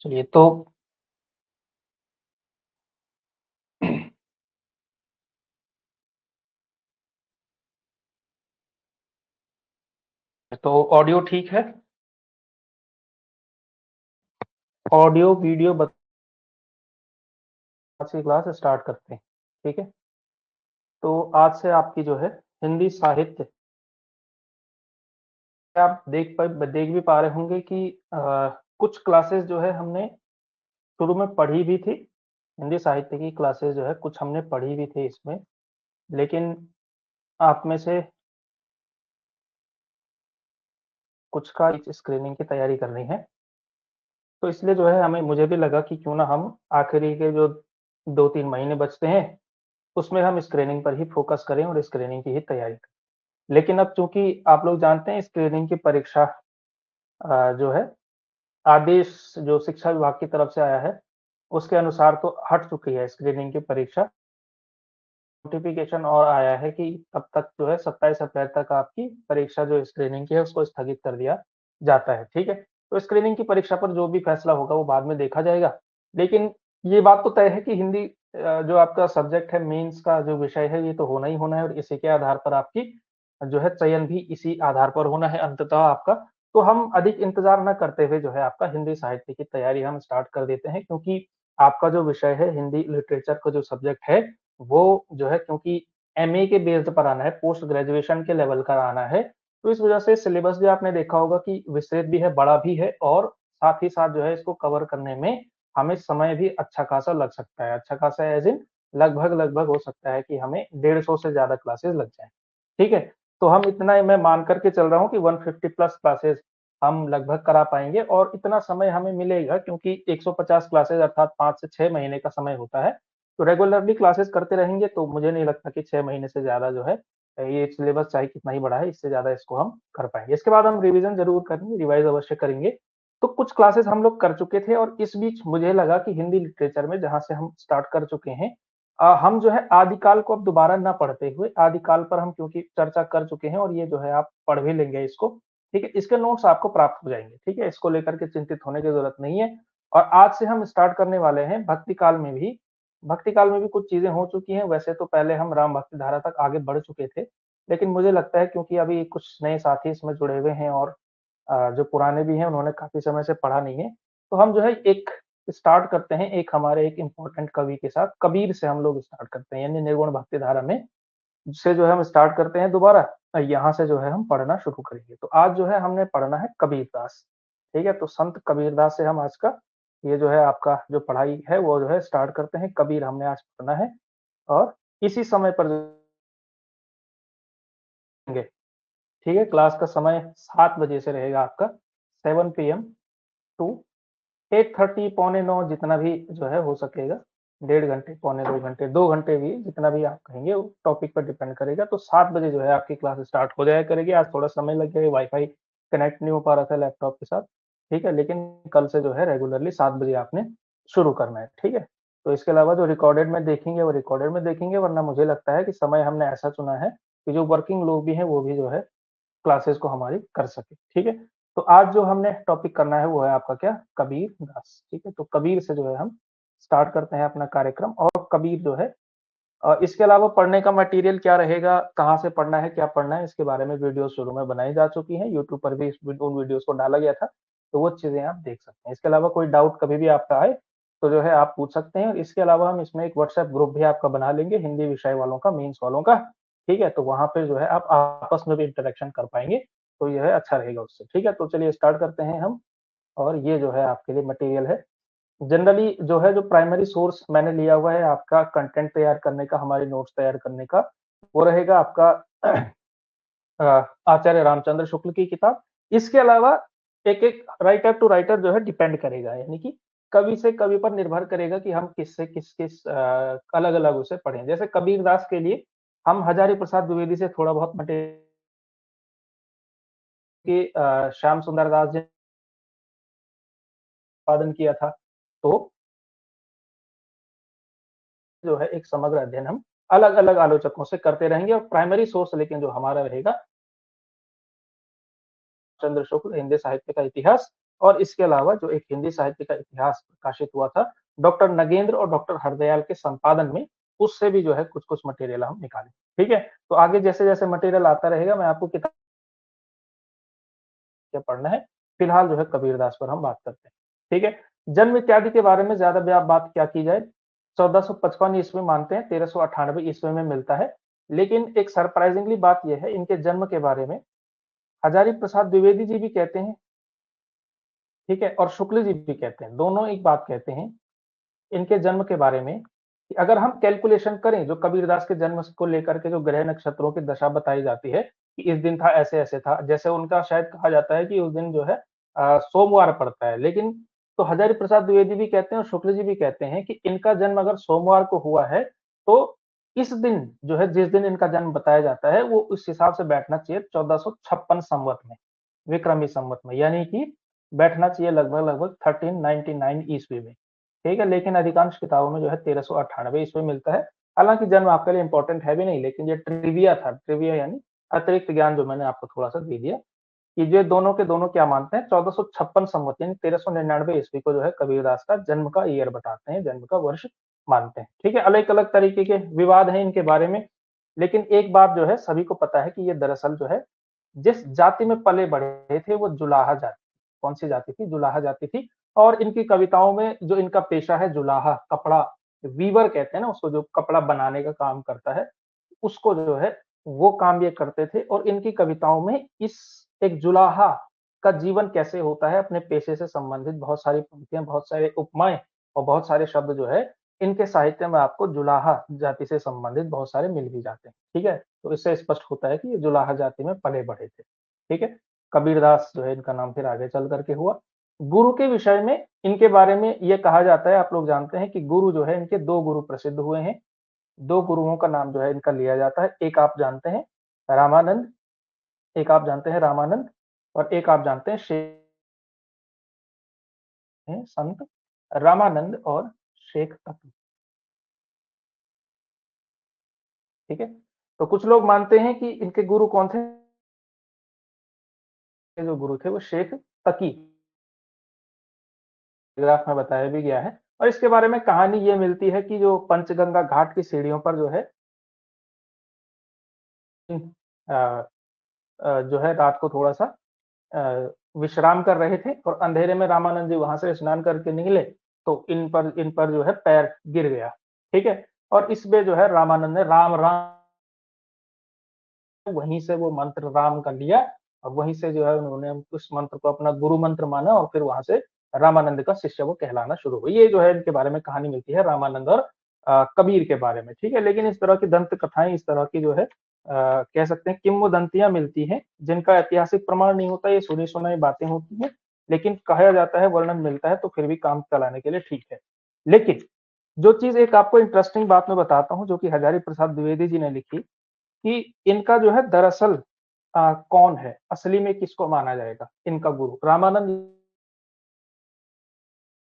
चलिए तो ऑडियो ठीक है? ऑडियो वीडियो आज की क्लास स्टार्ट करते हैं, ठीक है? तो आज से आपकी जो है हिंदी साहित्य, आप देख भी पा रहे होंगे कि कुछ क्लासेस जो है हमने शुरू में पढ़ी भी थी। हिंदी साहित्य की क्लासेस जो है कुछ हमने पढ़ी भी थी इसमें, लेकिन आप में से कुछ का स्क्रीनिंग की तैयारी करनी है। तो इसलिए जो है मुझे भी लगा कि क्यों ना हम आखिरी के जो 2-3 महीने बचते हैं, उसमें हम स्क्रीनिंग पर ही फ़ोकस करें और स्क्रीनिंग की ही तैयारी करें। लेकिन अब चूँकि आप लोग जानते हैं स्क्रीनिंग की परीक्षा जो है आदेश जो शिक्षा विभाग की तरफ से आया है, उसके अनुसार तो हट चुकी है स्क्रीनिंग की परीक्षा। नोटिफ़िकेशन और आया है कि तब तक जो है 27 अप्रैल तक आपकी परीक्षा जो स्क्रीनिंग की है उसको स्थगित कर दिया जाता है, ठीक है? तो स्क्रीनिंग की परीक्षा पर जो भी फैसला होगा वो बाद में देखा जाएगा। लेकिन ये बात तो तय है कि हिंदी जो आपका सब्जेक्ट है मेंस का जो विषय है ये तो होना ही होना है और इसी के आधार पर आपकी जो है चयन भी इसी आधार पर होना है अंततः आपका। तो हम अधिक इंतज़ार ना करते हुए जो है आपका हिंदी साहित्य की तैयारी हम स्टार्ट कर देते हैं क्योंकि आपका जो विषय है हिंदी लिटरेचर का जो सब्जेक्ट है वो जो है क्योंकि एमए के बेस्ड पर आना है, पोस्ट ग्रेजुएशन के लेवल का आना है, तो इस वजह से सिलेबस भी आपने देखा होगा कि विस्तृत भी है, बड़ा भी है और साथ ही साथ जो है इसको कवर करने में हमें समय भी अच्छा खासा लग सकता है। अच्छा खासा ऐज़ इन लगभग-लगभग हो सकता है कि हमें 150 से ज़्यादा क्लासेस लग जाएँ, ठीक है? तो हम इतना मैं मान कर के चल रहा हूँ कि 150 प्लस क्लासेस हम लगभग करा पाएँगे और इतना समय हमें मिलेगा क्योंकि 150 क्लासेस अर्थात 5 से 6 महीने का समय होता है। तो रेगुलरली क्लासेस करते रहेंगे तो मुझे नहीं लगता कि 6 महीने से ज़्यादा जो है ये सिलेबस चाहे कितना ही बड़ा है, इससे ज़्यादा इसको हम कर पाएँगे। इसके बाद हम रिवीज़न ज़रूर करेंगे, रिवाइज़ अवश्य करेंगे। तो कुछ क्लासेस हम लोग कर चुके थे और इस बीच मुझे लगा कि हिंदी लिटरेचर में जहाँ से हम स्टार्ट कर चुके हैं हम जो है आदिकाल को अब दोबारा ना पढ़ते हुए आदिकाल पर हम क्योंकि चर्चा कर चुके हैं और ये जो है आप पढ़ भी लेंगे इसको, ठीक है? इसके नोट्स आपको प्राप्त हो जाएँगे, ठीक है? इसको लेकर के चिंतित होने की ज़रूरत नहीं है और आज से हम स्टार्ट करने वाले हैं भक्ति काल में भी कुछ चीज़ें हो चुकी हैं, वैसे तो पहले हम राम भक्ति धारा तक आगे बढ़ चुके थे। लेकिन मुझे लगता है क्योंकि अभी कुछ नए साथी इसमें जुड़े हुए हैं और जो पुराने भी हैं उन्होंने काफ़ी समय से पढ़ा नहीं है, तो हम जो है एक स्टार्ट करते हैं एक हमारे एक इम्पोर्टेंट कवि के साथ, कबीर से हम लोग स्टार्ट करते हैं यानी निर्गुण भक्ति धारा में से जो है हम स्टार्ट करते हैं दोबारा यहाँ से जो है हम पढ़ना शुरू करेंगे। तो आज जो है हमने पढ़ना है कबीरदास, ठीक है? तो संत कबीरदास से हम आज का ये जो है आपका जो पढ़ाई है वो जो है स्टार्ट करते हैं। कबीर हमने आज पढ़ना है और इसी समय पर देंगे, ठीक है? क्लास का समय 7 बजे से रहेगा आपका 7 पीएम टू 8:30 पौने 9 जितना भी जो है हो सकेगा, डेढ़ घंटे, पौने 2 घंटे, 2 घंटे भी जितना भी आप कहेंगे वो टॉपिक पर डिपेंड करेगा। तो 7 बजे जो है आपकी क्लास स्टार्ट हो जाया करेगी। आज थोड़ा समय लग गया, वाई-फाई कनेक्ट नहीं हो पा रहा था लैपटॉप के साथ, ठीक है? लेकिन कल से जो है रेगुलरली 7 बजे आपने शुरू करना है, ठीक है? तो इसके अलावा जो रिकॉर्डेड में देखेंगे वो रिकॉर्डेड में देखेंगे वरना मुझे लगता है कि समय हमने ऐसा चुना है कि जो वर्किंग लोग भी हैं वो भी जो है क्लासेस को हमारी कर सके, ठीक है? तो आज जो हमने टॉपिक करना है वो है आपका क्या? कबीर दास, ठीक है? तो कबीर से जो है हम स्टार्ट करते हैं अपना कार्यक्रम और कबीर जो है इसके अलावा पढ़ने का मटेरियल क्या रहेगा, कहाँ से पढ़ना है, क्या पढ़ना है, इसके बारे में वीडियो शुरू में बनाई जा चुकी हैं, यूट्यूब पर भी उन वीडियोज़ को डाला गया था, तो वो चीज़ें आप देख सकते हैं। इसके अलावा कोई डाउट कभी भी आपका आए, तो जो है आप पूछ सकते हैं और इसके अलावा हम इसमें एक व्हाट्सएप ग्रुप भी आपका बना लेंगे हिंदी विषय वालों का, मेंस वालों का, ठीक है? तो वहाँ पे जो है आप आपस में भी इंटरेक्शन कर पाएँगे, तो ये है अच्छा रहेगा उससे, ठीक है? तो चलिए स्टार्ट करते हैं हम और ये जो है आपके लिए मटेरियल है। जनरली जो है जो प्राइमरी सोर्स मैंने लिया हुआ है आपका कंटेंट तैयार करने का, हमारे नोट्स तैयार करने का, वो रहेगा आपका आचार्य रामचंद्र शुक्ल की किताब। इसके अलावा एक-एक राइटर टू राइटर जो है डिपेंड करेगा, यानी कि कवि से कवि पर निर्भर करेगा कि हम किससे किस-किस अलग-अलग उसे पढ़ें। जैसे कबीरदास के लिए हम हजारी प्रसाद द्विवेदी से थोड़ा बहुत मटेरियल कि श्याम सुंदर दास जी ने उत्पादन किया था, तो जो है एक समग्र अध्ययन हम अलग-अलग आलोचकों से करते रहेंगे और प्राइमरी सोर्स लेकिन जो हमारा रहेगा चंद्र शुक्ल हिंदी साहित्य का इतिहास, और इसके अलावा जो एक हिंदी साहित्य का इतिहास प्रकाशित हुआ था डॉक्टर नगेंद्र और डॉक्टर हरदयाल के संपादन में, उससे भी जो है कुछ-कुछ मटेरियल हम निकालें। ठीक है? तो आगे जैसे-जैसे मटेरियल आता रहेगा मैं आपको किताब क्या पढ़ना है, फिलहाल जो है कबीरदास पर हम बात करते हैं। ठीक है? जन्म इत्यादि के बारे में ज़्यादा बात क्या की जाए, 1455 ईस्वी मानते हैं, 1398 ईस्वी में मिलता है। लेकिन एक सरप्राइजिंगली बात ये है इनके जन्म के बारे में हजारी प्रसाद द्विवेदी जी भी कहते हैं, ठीक है? और शुक्ल जी भी कहते हैं, दोनों एक बात कहते हैं इनके जन्म के बारे में कि अगर हम कैलकुलेशन करें जो कबीरदास के जन्म को लेकर के जो ग्रह नक्षत्रों की दशा बताई जाती है कि इस दिन था ऐसे-ऐसे था, जैसे उनका शायद कहा जाता है कि उस दिन जो है सोमवार पड़ता है, लेकिन तो हजारी प्रसाद द्विवेदी भी कहते हैं और शुक्ल जी भी कहते हैं कि इनका जन्म अगर सोमवार को हुआ है, तो इस दिन जो है जिस दिन इनका जन्म बताया जाता है, वो उस हिसाब से बैठना चाहिए 1456 संवत में, विक्रमी संवत में, यानी कि बैठना चाहिए लगभग-लगभग 1399 ईस्वी में। ठीक है, लेकिन अधिकांश किताबों में जो है 1398 ईस्वी मिलता है। हालाँकि जन्म आपके लिए इम्पोर्टेंट है भी नहीं, लेकिन ये ट्रिविया था, ट्रिविया यानी अतिरिक्त ज्ञान जो मैंने आपको थोड़ा-सा दे दिया कि ये दोनों के दोनों क्या मानते हैं 1456 संवत यानी 1399 ईस्वी को जो है कबीरदास का जन्म का ईयर बताते हैं, जन्म का वर्ष मानते हैं। ठीक है, अलग-अलग तरीके के विवाद हैं इनके बारे में, लेकिन एक बात जो है सभी को पता है कि ये दरअसल जो है जिस जाति में पले-बढ़े थे वो जुलाहा जाति। कौन-सी जाति थी? जुलाहा जाति थी और इनकी कविताओं में जो इनका पेशा है जुलाहा, कपड़ा वीवर कहते हैं ना उसको जो कपड़ा बनाने का काम करता है, उसको जो है वो काम ये करते थे और इनकी कविताओं में इस एक जुलाहा का जीवन कैसे होता है अपने पेशे से संबंधित बहुत सारी पंक्तियाँ, बहुत सारे उपमाएँ और बहुत सारे शब्द जो है इनके साहित्य में आपको जुलाहा जाति से संबंधित बहुत सारे मिल भी जाते हैं। ठीक है? तो इससे स्पष्ट होता है कि ये जुलाहा जाति में पले-बढ़े थे। ठीक है? कबीरदास जो है इनका नाम फिर आगे चल कर के हुआ। गुरु के विषय में इनके बारे में ये कहा जाता है, आप लोग जानते हैं कि गुरु जो है इनके 2 गुरु प्रसिद्ध हुए हैं। 2 गुरुओं का नाम जो है इनका लिया जाता है। एक आप जानते हैं रामानंद, एक आप जानते हैं रामानंद और एक आप जानते हैं संत रामानंद और शेख तकी। ठीक है? तो कुछ लोग मानते हैं कि इनके गुरु कौन थे? जो गुरु थे वो शेख तकी ग्राफ में बताया भी गया है और इसके बारे में कहानी ये मिलती है कि जो पंचगंगा घाट की सीढ़ियों पर जो है अ जो है रात को थोड़ा-सा विश्राम कर रहे थे और अंधेरे में रामानंद जी वहाँ से स्नान करके निकले, तो इन पर जो है पैर गिर गया, ठीक है? और इसमें जो है रामानंद ने राम, राम वहीं से वो मंत्र राम का लिया और वहीं से जो है उन्होंने उस मंत्र को अपना गुरु मंत्र माना और फिर वहाँ से रामानंद का शिष्य वो कहलाना शुरू हुए। ये जो है इनके बारे में कहानी मिलती है रामानंद और कबीर के बारे में, ठीक है? लेकिन इस तरह की दंत कथाएँ, इस तरह की जो है कह सकते हैं किंवदंतियाँ मिलती हैं, जिनका ऐतिहासिक प्रमाण नहीं होता, ये सुनी-सुनाई बातें होती हैं, लेकिन कहा जाता है, वर्णन मिलता है, तो फिर भी काम चलाने के लिए ठीक है। लेकिन जो चीज़ एक आपको इंटरेस्टिंग बात मैं बताता हूँ, जो कि हजारी प्रसाद द्विवेदी जी ने लिखी कि इनका जो है दरअसल कौन है? असली में किसको माना जाएगा इनका गुरु? रामानंद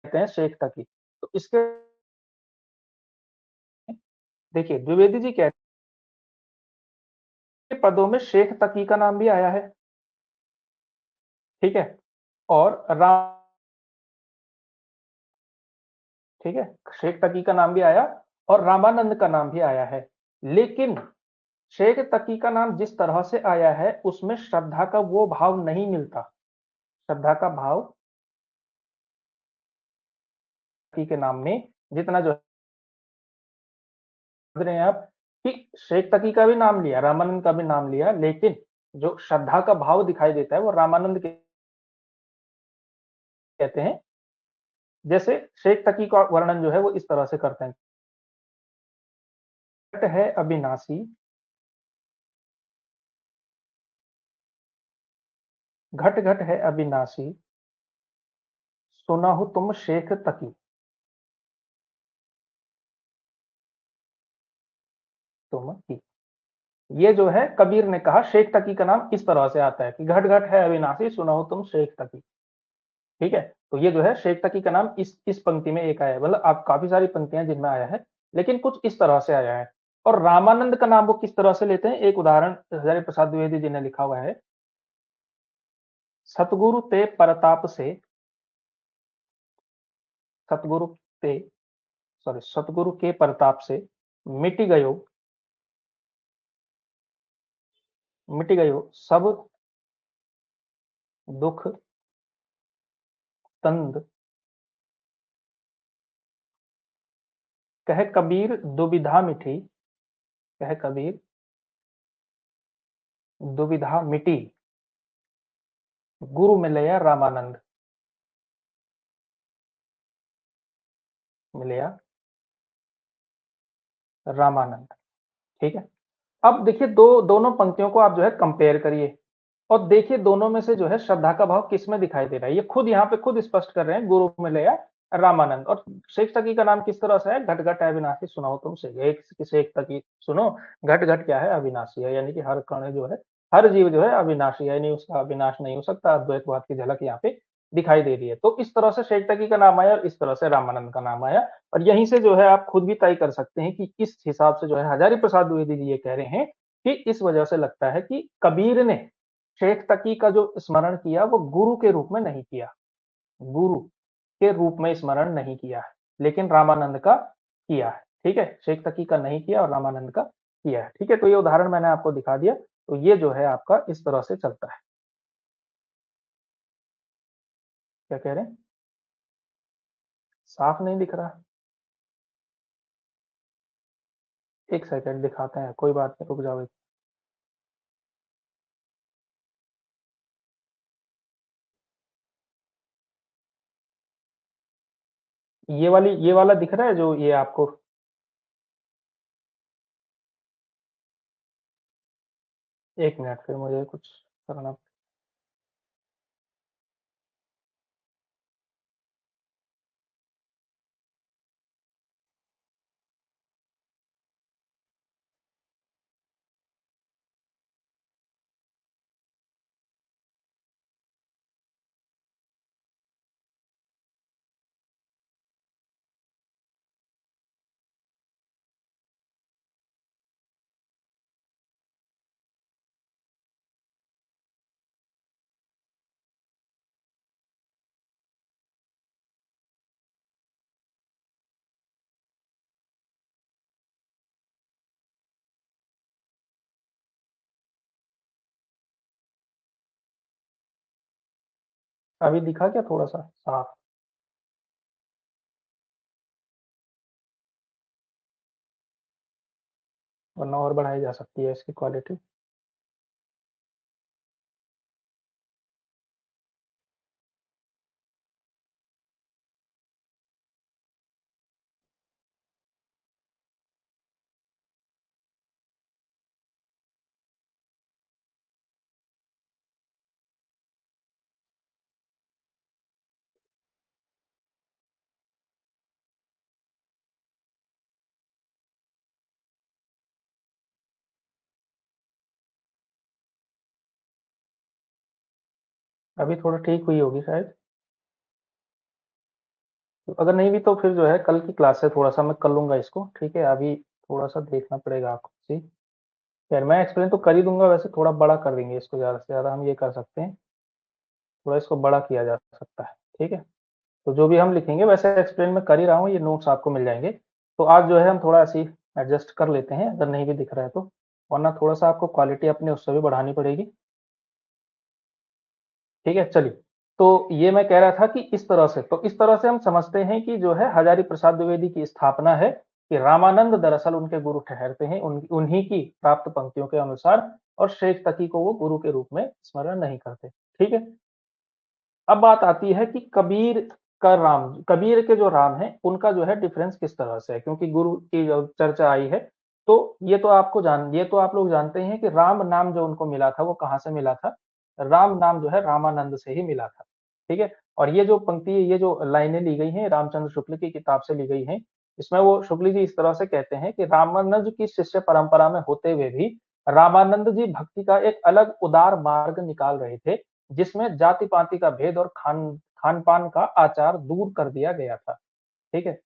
कहते हैं शेख तकी। तो इसके देखिए द्विवेदी जी कहते हैं पदों में शेख तकी का नाम भी आया है, ठीक है? और ठीक है? शेख तकी का नाम भी आया और रामानंद का नाम भी आया है। लेकिन शेख तकी का नाम जिस तरह से आया है, उसमें श्रद्धा का वो भाव नहीं मिलता। श्रद्धा का भाव तकी के नाम में जितना जो समझ रहे हैं आप कि शेख तकी का भी नाम लिया, रामानंद का भी नाम लिया, लेकिन जो श्रद्धा का भाव दिखाई देता है वो रामानंद के कहते हैं। जैसे शेख तकी का वर्णन जो है वो इस तरह से करते हैं। घट है अविनाशी, घट घट है अविनाशी, सुनहु तुम शेख तकी, तुम की। ये जो है कबीर ने कहा शेख तकी का नाम इस तरह से आता है कि घट घट है अविनाशी, सुनहु तुम शेख तकी। ठीक है? तो ये जो है शेख तकी का नाम इस पंक्ति में एक आया है, मतलब आप काफ़ी सारी पंक्तियाँ जिनमें आया है, लेकिन कुछ इस तरह से आया है। और रामानंद का नाम वो किस तरह से लेते हैं, एक उदाहरण हज़ारी प्रसाद द्विवेदी जी ने लिखा हुआ है। सतगुरु ते परताप से, सतगुरु ते सतगुरु के प्रताप से मिट गयो, मिट गयो सब दुख तंद, कह कबीर दुविधा मिठी, कह कबीर दुविधा मिटी, गुरु मिलया रामानंद, मिलया रामानंद। ठीक है, अब देखिए दोनों पंक्तियों को आप जो है कंपेयर करिए और देखिए दोनों में से जो है श्रद्धा का भाव किस में दिखाई दे रहा है। ये खुद यहाँ पे खुद स्पष्ट कर रहे हैं, गुरु मिलया रामानंद। और शेख तकी का नाम किस तरह से है? घट घट अविनाशी। सुनाओ तुम शेख तकी सुनो, घट घट क्या है? अविनाशी है, यानी कि हर कण जो है, हर जीव जो है अविनाशी है, यानी उसका अविनाश नहीं हो सकता। अद्वैतवाद की झलक यहाँ पे दिखाई दे रही है। तो इस तरह से शेख तकी का नाम आया और इस तरह से रामानंद का नाम आया। और यहीं से जो है आप खुद भी तय कर सकते हैं कि किस हिसाब से जो है हजारी प्रसाद द्विवेदी जी ये कह रहे हैं कि इस वजह से लगता है कि कबीर ने शेख तकी का जो स्मरण किया वो गुरु के रूप में नहीं किया, गुरु के रूप में स्मरण नहीं किया है, लेकिन रामानंद का किया है। ठीक है, शेख तकी का नहीं किया और रामानंद का किया है। ठीक है, तो ये उदाहरण मैंने आपको दिखा दिया। तो ये जो है आपका इस तरह से चलता है। क्या कह रहे हैं? साफ नहीं दिख रहा? एक सेकंड दिखाते हैं, कोई बात नहीं, रुक जाओ। ये वाला दिख रहा है जो ये आपको? एक मिनट, फिर मुझे कुछ करना। अभी दिखा क्या थोड़ा सा साफ? वरना और बढ़ाई जा सकती है इसकी क्वालिटी। अभी थोड़ा ठीक हुई होगी शायद। तो अगर नहीं भी तो फिर जो है कल की क्लास से थोड़ा सा मैं कर लूंगा इसको। ठीक है, अभी थोड़ा सा देखना पड़ेगा आपको। जी, यार मैं एक्सप्लेन तो कर ही दूंगा, वैसे थोड़ा बड़ा कर देंगे इसको, ज़्यादा से ज़्यादा हम ये कर सकते हैं, थोड़ा इसको बड़ा किया जा सकता है। ठीक है, तो जो भी हम लिखेंगे वैसे एक्सप्लेन मैं कर ही रहा हूँ, ये नोट्स आपको मिल जाएंगे। तो आज जो है हम थोड़ा ऐसे एडजस्ट कर लेते हैं, अगर नहीं भी दिख रहा है तो, वरना थोड़ा सा आपको क्वालिटी अपने उससे भी बढ़ानी पड़ेगी। ठीक है, चलिए। तो ये मैं कह रहा था कि इस तरह से, तो इस तरह से हम समझते हैं कि जो है हजारी प्रसाद द्विवेदी की स्थापना है कि रामानंद दरअसल उनके गुरु ठहरते हैं, उन्हीं की प्राप्त पंक्तियों के अनुसार, और शेख तकी को वो गुरु के रूप में स्मरण नहीं करते। ठीक है, अब बात आती है कि कबीर के जो राम है उनका जो है डिफरेंस किस तरह से है, क्योंकि गुरु की जो चर्चा आई है। तो ये तो आप लोग जानते हैं कि राम नाम जो उनको मिला था वो कहाँ से मिला था? राम नाम जो है रामानंद से ही मिला था। ठीक है, और ये जो पंक्ति, ये जो लाइनें ली गई हैं रामचंद्र शुक्ल की किताब से ली गई हैं। इसमें वो शुक्ल जी इस तरह से कहते हैं कि रामानंद की शिष्य परंपरा में होते हुए भी रामानंद जी भक्ति का एक अलग उदार मार्ग निकाल रहे थे, जिसमें जाति पाति का भेद और खान पान का आचार दूर कर दिया गया था। ठीक है,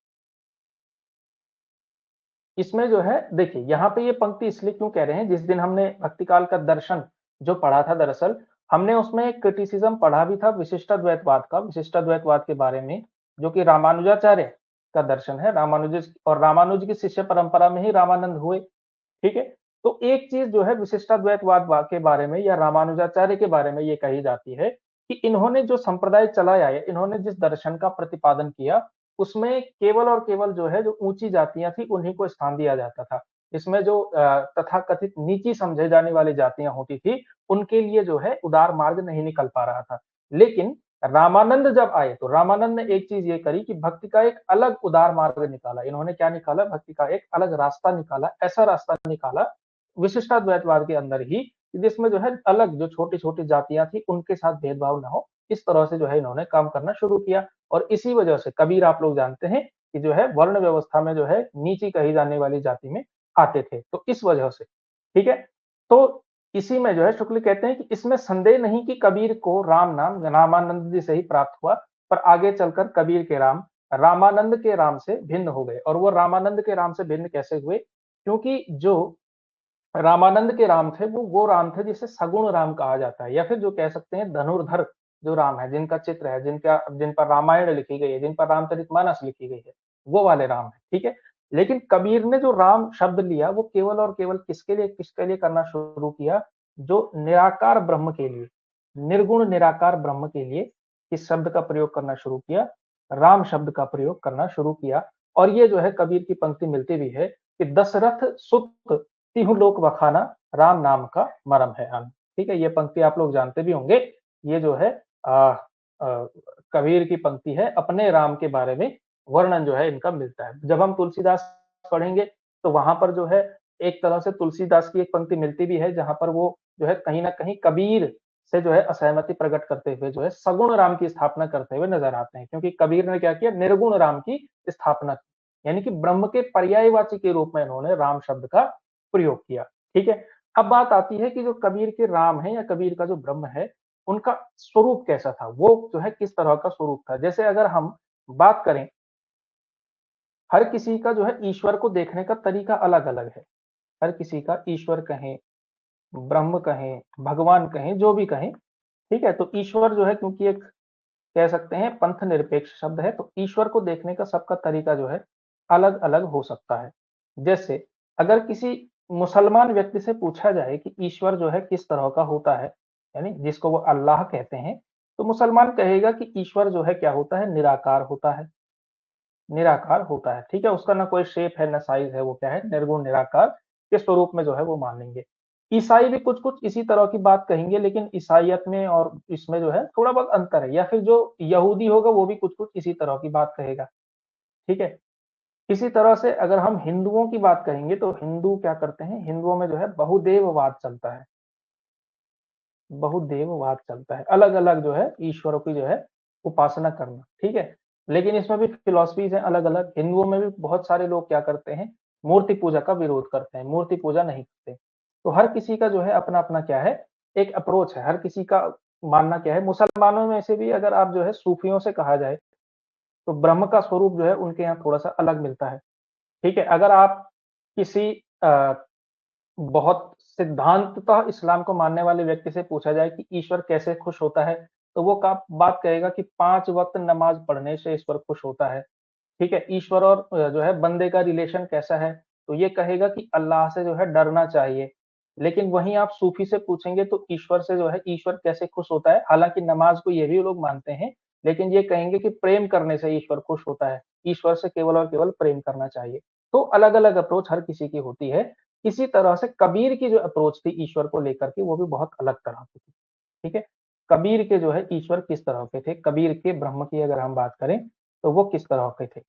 इसमें जो है देखिए यहाँ पे ये पंक्ति इसलिए क्यों कह रहे हैं, जिस दिन हमने भक्ति काल का दर्शन जो पढ़ा था दरअसल, हमने उसमें एक क्रिटिसिज्म पढ़ा भी था विशिष्टाद्वैतवाद के बारे में, जो कि रामानुजाचार्य का दर्शन है। रामानुज की शिष्य परंपरा में ही रामानंद हुए। ठीक है। तो एक चीज जो है विशिष्टाद्वैतवाद के बारे में या रामानुजाचार्य के बारे में ये कही जाती है कि इन्होंने जो संप्रदाय चलाया है, इन्होंने जिस दर्शन का प्रतिपादन किया, उसमें केवल और केवल जो है जो ऊंची जातियां थी उन्हीं को स्थान दिया जाता था। इसमें जो तथाकथित नीची समझे जाने वाली जातियां होती थी, उनके लिए जो है उदार मार्ग नहीं निकल पा रहा था। लेकिन रामानंद जब आए तो रामानंद ने एक चीज ये करी कि भक्ति का एक अलग उदार मार्ग निकाला। इन्होंने क्या निकाला? भक्ति का एक अलग रास्ता निकाला। ऐसा रास्ता निकाला विशिष्टाद्वैतवाद के अंदर ही, जिसमें जो है अलग जो छोटी छोटी जातियां थी उनके साथ भेदभाव ना हो, इस तरह से जो है इन्होंने काम करना शुरू किया। और इसी वजह से कबीर, आप लोग जानते हैं कि जो है वर्ण व्यवस्था में जो है नीची कही जाने वाली जाति में आते थे, तो इस वजह से। ठीक है। तो इसी में जो है शुक्ल कहते हैं कि इसमें संदेह नहीं कि कबीर को राम नाम रामानंद जी से ही प्राप्त हुआ, पर आगे चलकर कबीर के राम रामानंद के राम से भिन्न हो गए। और वो रामानंद के राम से भिन्न कैसे हुए? क्योंकि जो रामानंद के राम थे वो राम थे जिसे सगुण राम कहा जाता है, या फिर जो कह सकते हैं धनुर्धर जो राम है, जिनका चित्र है, जिन पर रामायण लिखी गई है, जिन पर रामचरितमानस लिखी गई है, वो वाले राम है। ठीक है। लेकिन कबीर ने जो राम शब्द लिया वो केवल और केवल किसके लिए करना शुरू किया? जो निराकार ब्रह्म के लिए, निर्गुण निराकार ब्रह्म के लिए इस शब्द का प्रयोग करना शुरू किया, राम शब्द का प्रयोग करना शुरू किया। और ये जो है कबीर की पंक्ति मिलती भी है कि दशरथ सुत तिहु लोक बखाना, राम नाम का मरम है अन। ठीक है। ये पंक्ति आप लोग जानते भी होंगे। ये जो है कबीर की पंक्ति है, अपने राम के बारे में वर्णन जो है इनका मिलता है। जब हम तुलसीदास पढ़ेंगे तो वहां पर जो है एक तरह से तुलसीदास की एक पंक्ति मिलती भी है, जहां पर वो जो है कहीं ना कहीं कबीर से जो है असहमति प्रकट करते हुए जो है सगुण राम की स्थापना करते हुए नजर आते हैं। क्योंकि कबीर ने क्या किया? निर्गुण राम की स्थापना की, यानी कि ब्रह्म के पर्यायवाची के रूप में इन्होंने राम शब्द का प्रयोग किया। ठीक है। अब बात आती है कि जो कबीर के राम है या कबीर का जो ब्रह्म है, उनका स्वरूप कैसा था? वो जो है किस तरह का स्वरूप था? जैसे अगर हम बात करें, हर किसी का जो है ईश्वर को देखने का तरीका अलग अलग है। हर किसी का, ईश्वर कहें, ब्रह्म कहें, भगवान कहें, जो भी कहें। ठीक है। तो ईश्वर जो है, क्योंकि एक कह सकते हैं पंथ निरपेक्ष शब्द है, तो ईश्वर को देखने का सबका तरीका जो है अलग अलग हो सकता है। जैसे अगर किसी मुसलमान व्यक्ति से पूछा जाए कि ईश्वर जो है किस तरह का होता है, यानी जिसको वो अल्लाह कहते हैं, तो मुसलमान कहेगा कि ईश्वर जो है क्या होता है? निराकार होता है। निराकार होता है। ठीक है। उसका ना कोई शेप है ना साइज है, वो क्या है? निर्गुण निराकार के स्वरूप में जो है वो मानेंगे। ईसाई भी कुछ कुछ इसी तरह की बात कहेंगे, लेकिन ईसाइयत में और इसमें जो है थोड़ा बहुत अंतर है। या फिर जो यहूदी होगा वो भी कुछ कुछ इसी तरह की बात कहेगा। ठीक है। इसी तरह से अगर हम हिंदुओं की बात करेंगे तो हिंदू क्या करते हैं? हिंदुओं में जो है बहुदेववाद चलता है। बहुदेववाद चलता है, अलग अलग जो है ईश्वरों की जो है उपासना करना। ठीक है। लेकिन इसमें भी फिलोसफीज हैं अलग अलग। हिंदुओं में भी बहुत सारे लोग क्या करते हैं? मूर्ति पूजा का विरोध करते हैं, मूर्ति पूजा नहीं करते। तो हर किसी का जो है अपना अपना क्या है? एक अप्रोच है। हर किसी का मानना क्या है? मुसलमानों में से भी अगर आप जो है सूफियों से कहा जाए तो ब्रह्म का स्वरूप जो है उनके यहाँ थोड़ा सा अलग मिलता है। ठीक है। अगर आप किसी बहुत सिद्धांततः इस्लाम को मानने वाले व्यक्ति से पूछा जाए कि ईश्वर कैसे खुश होता है, तो वो का बात कहेगा कि 5 वक़्त नमाज़ पढ़ने से ईश्वर खुश होता है। ठीक है। ईश्वर और जो है बंदे का रिलेशन कैसा है? तो ये कहेगा कि अल्लाह से जो है डरना चाहिए। लेकिन वहीं आप सूफ़ी से पूछेंगे तो ईश्वर से जो है ईश्वर कैसे खुश होता है? हालाँकि नमाज़ को ये भी लोग मानते हैं, लेकिन ये कहेंगे कि प्रेम करने से ईश्वर खुश होता है। ईश्वर से केवल और केवल प्रेम करना चाहिए। तो अलग-अलग अप्रोच हर किसी की होती है। इसी तरह से कबीर की जो अप्रोच थी ईश्वर को लेकर के, वो भी बहुत अलग तरह की थी। ठीक है। कबीर के जो है ईश्वर किस तरह के थे? कबीर के ब्रह्म की अगर हम बात करें तो वो किस तरह के थे?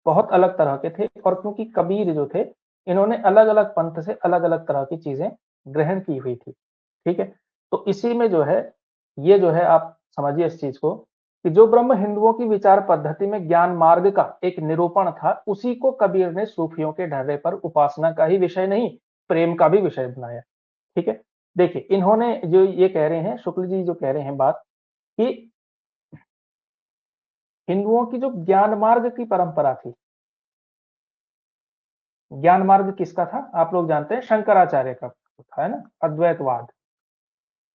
बहुत अलग तरह के थे। और क्योंकि कबीर जो थे, इन्होंने अलग अलग पंथ से अलग अलग तरह की चीजें ग्रहण की हुई थी। ठीक है। तो इसी में जो है, ये जो है आप समझिए इस चीज को, कि जो ब्रह्म हिंदुओं की विचार पद्धति में ज्ञान मार्ग का एक निरूपण था, उसी को कबीर ने सूफियों के ढर्रे पर उपासना का ही विषय नहीं, प्रेम का भी विषय बनाया। ठीक है। देखिए, इन्होंने जो ये कह रहे हैं, शुक्ल जी जो कह रहे हैं बात, कि हिंदुओं की जो ज्ञान मार्ग की परंपरा थी, ज्ञान मार्ग किसका था? आप लोग जानते हैं, शंकराचार्य का था, है ना? अद्वैतवाद।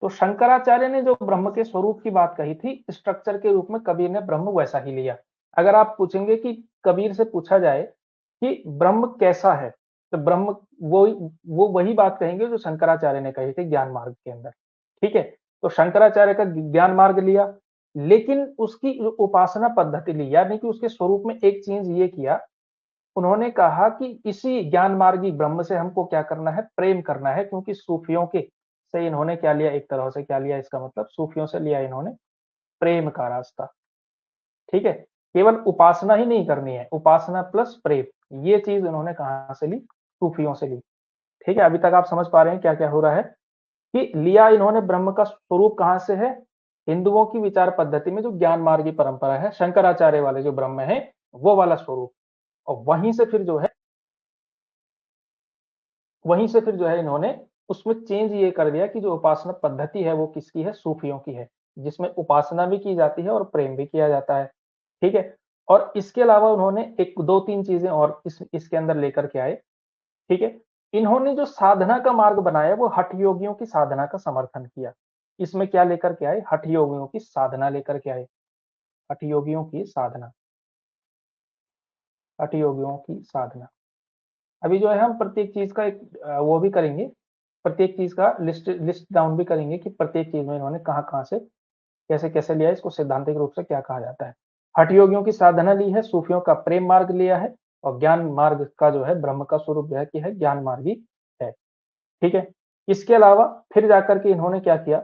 तो शंकराचार्य ने जो ब्रह्म के स्वरूप की बात कही थी, स्ट्रक्चर के रूप में कबीर ने ब्रह्म वैसा ही लिया। अगर आप पूछेंगे कि कबीर से पूछा जाए कि ब्रह्म कैसा है, तो ब्रह्म वो वही बात कहेंगे जो शंकराचार्य ने कही थी ज्ञान मार्ग के अंदर। ठीक है, तो शंकराचार्य का ज्ञान मार्ग लिया, लेकिन उसकी जो उपासना पद्धति ली, यानी कि उसके स्वरूप में एक चीज ये किया, उन्होंने कहा कि इसी ज्ञान मार्गी ब्रह्म से हमको क्या करना है, प्रेम करना है, क्योंकि सूफियों के से इन्होंने क्या लिया, एक तरह से क्या लिया, इसका मतलब सूफियों से लिया इन्होंने प्रेम का रास्ता। ठीक है, केवल उपासना ही नहीं करनी है, उपासना प्लस प्रेम, ये चीज इन्होंने कहां से ली, सूफियों से ली। ठीक है, अभी तक आप समझ पा रहे हैं क्या क्या हो रहा है, कि लिया इन्होंने ब्रह्म का स्वरूप कहां से है, हिंदुओं की विचार पद्धति में जो ज्ञान मार्गी परंपरा है, शंकराचार्य वाले जो ब्रह्म है वो वाला स्वरूप, और वहीं से फिर जो है इन्होंने उसमें चेंज ये कर दिया कि जो उपासना पद्धति है वो किसकी है, सूफियों की है, जिसमें उपासना भी की जाती है और प्रेम भी किया जाता है। ठीक है, और इसके अलावा उन्होंने एक दो तीन चीजें और इसके अंदर लेकर के आए। ठीक है, इन्होंने जो साधना का मार्ग बनाया वो हठ योगियों की साधना का समर्थन किया। इसमें क्या लेकर के आए, हठ योगियों की साधना लेकर के आए, हठ योगियों की साधना, हठ योगियों की साधना। अभी जो है हम प्रत्येक चीज का एक वो भी करेंगे, प्रत्येक चीज का लिस्ट लिस्ट डाउन भी करेंगे कि प्रत्येक चीज में इन्होंने कहाँ कहाँ से कैसे कैसे लिया है, इसको सैद्धांतिक रूप से क्या कहा जाता है। हठ योगियों की साधना ली है, सूफियों का प्रेम मार्ग लिया है, और ज्ञान मार्ग का जो है ब्रह्म का स्वरूप जो है कि है ज्ञान मार्गी है। ठीक है, इसके अलावा फिर जाकर के इन्होंने क्या किया,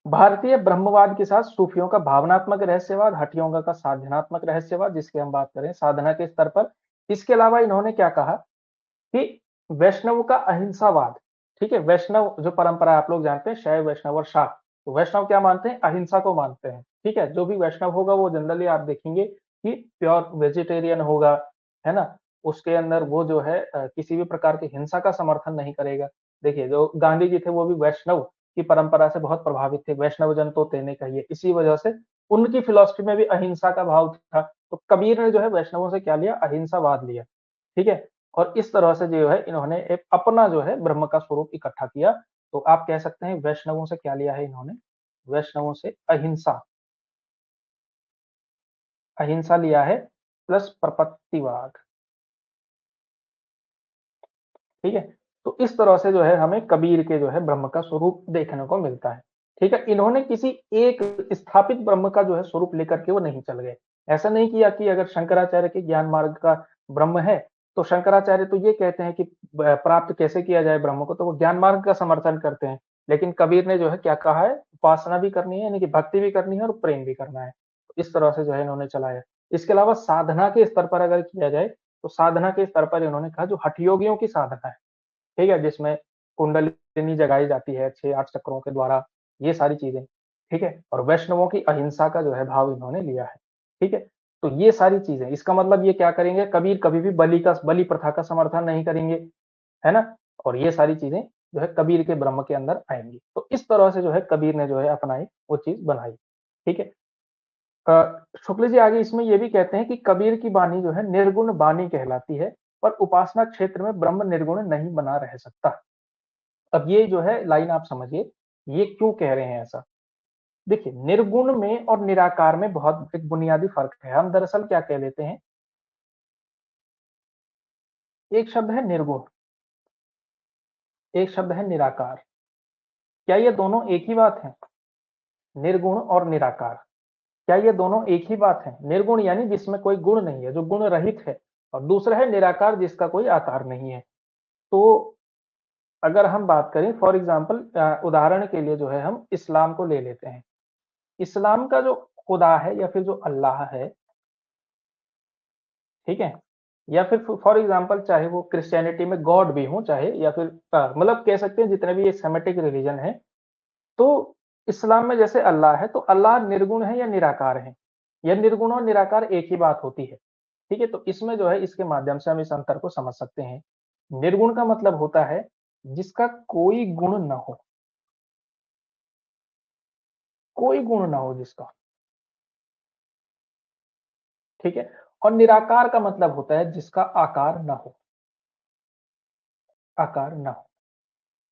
भारतीय ब्रह्मवाद के साथ सूफियों का भावनात्मक रहस्यवाद, हठ योगा का साधनात्मक रहस्यवाद, जिसकी हम बात करें साधना के स्तर पर। इसके अलावा इन्होंने क्या कहा कि वैष्णव का अहिंसावाद। ठीक है, वैष्णव जो परंपरा आप लोग जानते हैं, शैव वैष्णव और शाक्त, तो वैष्णव क्या मानते हैं, अहिंसा को मानते हैं। ठीक है, जो भी वैष्णव होगा वो जनरली आप देखेंगे कि प्योर वेजिटेरियन होगा, है ना, उसके अंदर वो जो है किसी भी प्रकार की हिंसा का समर्थन नहीं करेगा। देखिए जो गांधी जी थे वो भी वैष्णव की परंपरा से बहुत प्रभावित थे, वैष्णव जन तो तेने कहिए, इसी वजह से उनकी फिलॉसफी में भी अहिंसा का भाव था। तो कबीर ने जो है वैष्णवों से क्या लिया, अहिंसावाद लिया। ठीक है, और इस तरह से जो है इन्होंने एक अपना जो है ब्रह्म का स्वरूप इकट्ठा किया। तो आप कह सकते हैं वैष्णवों से क्या लिया है इन्होंने, वैष्णवों से अहिंसा, अहिंसा लिया है प्लस प्रपत्तिवाद। ठीक है, तो इस तरह से जो है हमें कबीर के जो है ब्रह्म का स्वरूप देखने को मिलता है। ठीक है, इन्होंने किसी एक स्थापित ब्रह्म का जो है स्वरूप लेकर के वो नहीं चल गए। ऐसा नहीं किया कि अगर शंकराचार्य के ज्ञान मार्ग का ब्रह्म है, तो शंकराचार्य तो ये कहते हैं कि प्राप्त कैसे किया जाए ब्रह्म को, तो वो ज्ञान मार्ग का समर्थन करते हैं। लेकिन कबीर ने जो है क्या कहा है, उपासना भी करनी है, यानी कि भक्ति भी करनी है और प्रेम भी करना है। तो इस तरह से जो है इन्होंने चलाया। इसके अलावा साधना के स्तर पर अगर किया जाए, तो साधना के स्तर पर इन्होंने कहा जो हठ योगियों की साधना है, ठीक है, जिसमें कुंडलिनी जगाई जाती है 6-8 चक्रों के द्वारा, ये सारी चीजें। ठीक है, और वैष्णवों की अहिंसा का जो है भाव इन्होंने लिया है। ठीक है, तो ये सारी चीजें, इसका मतलब ये क्या करेंगे, कबीर कभी भी बलि प्रथा का समर्थन नहीं करेंगे, है ना, और ये सारी चीजें जो है कबीर के ब्रह्म के अंदर आएंगी। तो इस तरह से जो है कबीर ने जो है अपनाई, वो चीज बनाई। ठीक है, शुक्ल जी आगे इसमें ये भी कहते हैं कि कबीर की बानी जो है निर्गुण बानी कहलाती है, पर उपासना क्षेत्र में ब्रह्म निर्गुण नहीं बना रह सकता। अब ये जो है लाइन आप समझिए, ये क्यों कह रहे हैं ऐसा। देखिए, निर्गुण में और निराकार में बहुत एक बुनियादी फर्क है। हम दरअसल क्या कह लेते हैं, एक शब्द है निर्गुण, एक शब्द है निराकार। क्या ये दोनों एक ही बात है, निर्गुण और निराकार? क्या ये दोनों एक ही बात है? निर्गुण यानी जिसमें कोई गुण नहीं है, जो गुण रहित है, और दूसरा है निराकार, जिसका कोई आकार नहीं है। तो अगर हम बात करें फॉर एग्जाम्पल, उदाहरण के लिए जो है हम इस्लाम को ले लेते हैं। इस्लाम का जो खुदा है या फिर जो अल्लाह है, ठीक है, या फिर फॉर एग्जाम्पल चाहे वो क्रिश्चियनिटी में गॉड भी हो, चाहे या फिर मतलब कह सकते हैं जितने भी ये सेमेटिक रिलीजन है, तो इस्लाम में जैसे अल्लाह है, तो अल्लाह निर्गुण है या निराकार है? या निर्गुण और निराकार एक ही बात होती है? ठीक है, तो इसमें जो है इसके माध्यम से हम इस अंतर को समझ सकते हैं। निर्गुण का मतलब होता है जिसका कोई गुण ना हो, कोई गुण ना हो जिसका। ठीक है, और निराकार का मतलब होता है जिसका आकार ना हो, आकार ना हो।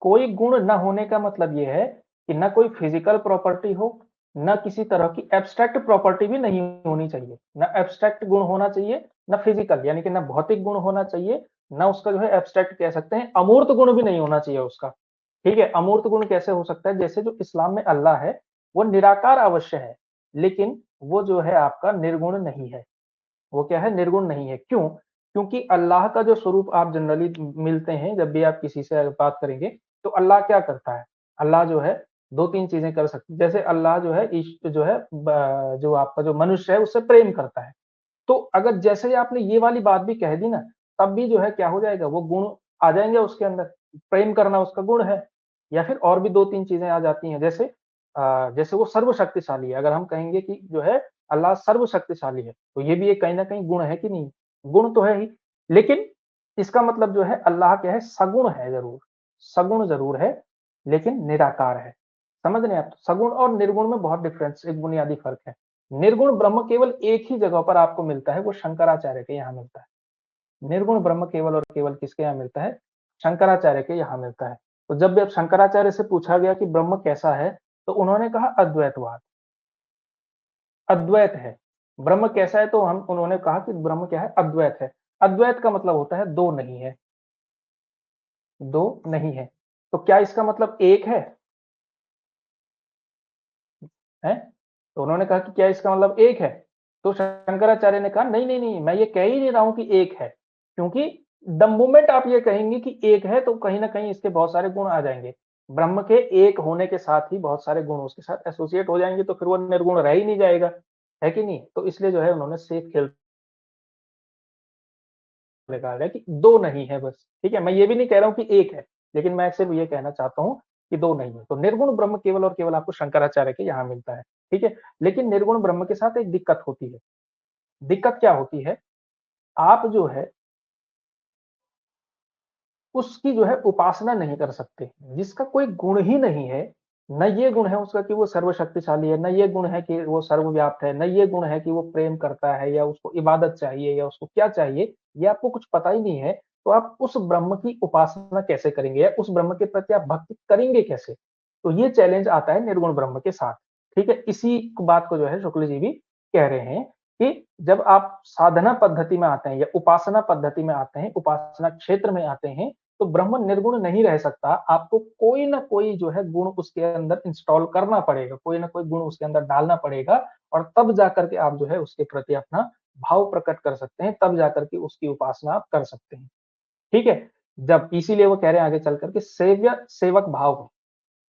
कोई गुण न होने का मतलब ये है कि न कोई फिजिकल प्रॉपर्टी हो, न किसी तरह की एब्स्ट्रैक्ट प्रॉपर्टी भी नहीं होनी चाहिए, न एब्स्ट्रैक्ट गुण होना चाहिए, न फिजिकल यानी कि न भौतिक गुण होना चाहिए, न उसका जो है एब्स्ट्रैक्ट कह सकते हैं, अमूर्त गुण भी नहीं होना चाहिए उसका। ठीक है, अमूर्त गुण कैसे हो सकता है? जैसे जो इस्लाम में अल्लाह है, वो निराकार अवश्य है, लेकिन वो जो है आपका निर्गुण नहीं है। वो क्या है? निर्गुण नहीं है। क्यों? क्योंकि अल्लाह का जो स्वरूप आप जनरली मिलते हैं, जब भी आप किसी से बात करेंगे, तो अल्लाह क्या करता है? अल्लाह जो है 2-3 चीज़ें कर सकते हैं। जैसे अल्लाह जो है इश्क जो है जो आपका जो मनुष्य है उससे प्रेम करता है। तो अगर जैसे ही आपने ये वाली बात भी कह दी ना, तब भी जो है क्या हो जाएगा? वो गुण आ जाएँगे उसके अंदर। प्रेम करना उसका गुण है। या फिर और भी 2-3 चीज़ें आ जाती हैं, जैसे जैसे वो सर्वशक्तिशाली है। अगर हम कहेंगे कि जो है अल्लाह सर्वशक्तिशाली है, तो ये भी एक कहीं न कहीं गुण है कि नहीं? गुण तो है ही, लेकिन इसका मतलब जो है अल्लाह क्या है? सगुण है ज़रूर, सगुण ज़रूर है, लेकिन निराकार है। समझ रहे हैं आप? सगुण और निर्गुण में बहुत डिफरेंस, एक बुनियादी फ़र्क है। निर्गुण ब्रह्म केवल एक ही जगह पर आपको मिलता है, वो शंकराचार्य के यहाँ मिलता है। निर्गुण ब्रह्म केवल और केवल किसके यहाँ मिलता है? शंकराचार्य के यहाँ मिलता है। तो जब भी अब शंकराचार्य से पूछा गया कि ब्रह्म कैसा है, तो उन्होंने कहा अद्वैतवाद, अद्वैत है। ब्रह्म कैसा है? तो हम उन्होंने कहा कि ब्रह्म क्या है? अद्वैत है। अद्वैत का मतलब होता है 2 नहीं है, 2 नहीं है। तो क्या इसका मतलब 1 है? हैं? तो उन्होंने कहा कि क्या इसका मतलब 1 है? तो शंकराचार्य ने कहा नहीं, नहीं, नहीं, मैं ये कह ही नहीं रहा हूँ कि 1 है। क्योंकि द मोमेंट आप ये कहेंगे कि 1 है तो कहीं न कहीं इसके बहुत सारे गुण आ जाएँगे। ब्रह्म के 1 होने के साथ ही बहुत सारे गुण उसके साथ एसोसिएट हो जाएँगे, तो फिर वो निर्गुण रह ही नहीं जाएगा, है कि नहीं? तो इसलिए जो है उन्होंने सेफ खेल निकाला है कि 2 नहीं है बस, ठीक है? मैं ये भी नहीं कह रहा हूँ कि 1 है, लेकिन मैं सिर्फ़ ये कहना चाहता हूँ कि 2 नहीं है। तो निर्गुण ब्रह्म केवल और केवल आपको शंकराचार्य के यहाँ मिलता है, ठीक है? लेकिन निर्गुण ब्रह्म के साथ एक दिक्कत होती है। दिक्कत क्या होती है? आप जो है उसकी जो है उपासना नहीं कर सकते। जिसका कोई गुण ही नहीं है, न ये गुण है उसका कि वो सर्वशक्तिशाली है, न ये गुण है कि वो सर्वव्याप्त है, न ये गुण है कि वो प्रेम करता है या उसको इबादत चाहिए या उसको क्या चाहिए, ये आपको कुछ पता ही नहीं है, तो आप उस ब्रह्म की उपासना कैसे करेंगे या उस ब्रह्म के प्रति आप भक्ति करेंगे कैसे? तो ये चैलेंज आता है निर्गुण ब्रह्म के साथ, ठीक है? इसी बात को जो है शुक्ल जी भी कह रहे हैं कि जब आप साधना पद्धति में आते हैं या उपासना पद्धति में आते हैं, उपासना क्षेत्र में आते हैं, तो ब्रह्म निर्गुण नहीं रह सकता। आपको कोई न कोई जो है गुण उसके अंदर इंस्टॉल करना पड़ेगा, कोई न कोई गुण उसके अंदर डालना पड़ेगा और तब जाकर के आप जो है उसके प्रति अपना भाव प्रकट कर सकते हैं, तब जाकर के उसकी उपासना आप कर सकते हैं। ठीक है? जब इसीलिए वो कह रहे हैं आगे चल कर के सेव्य सेवक भाव,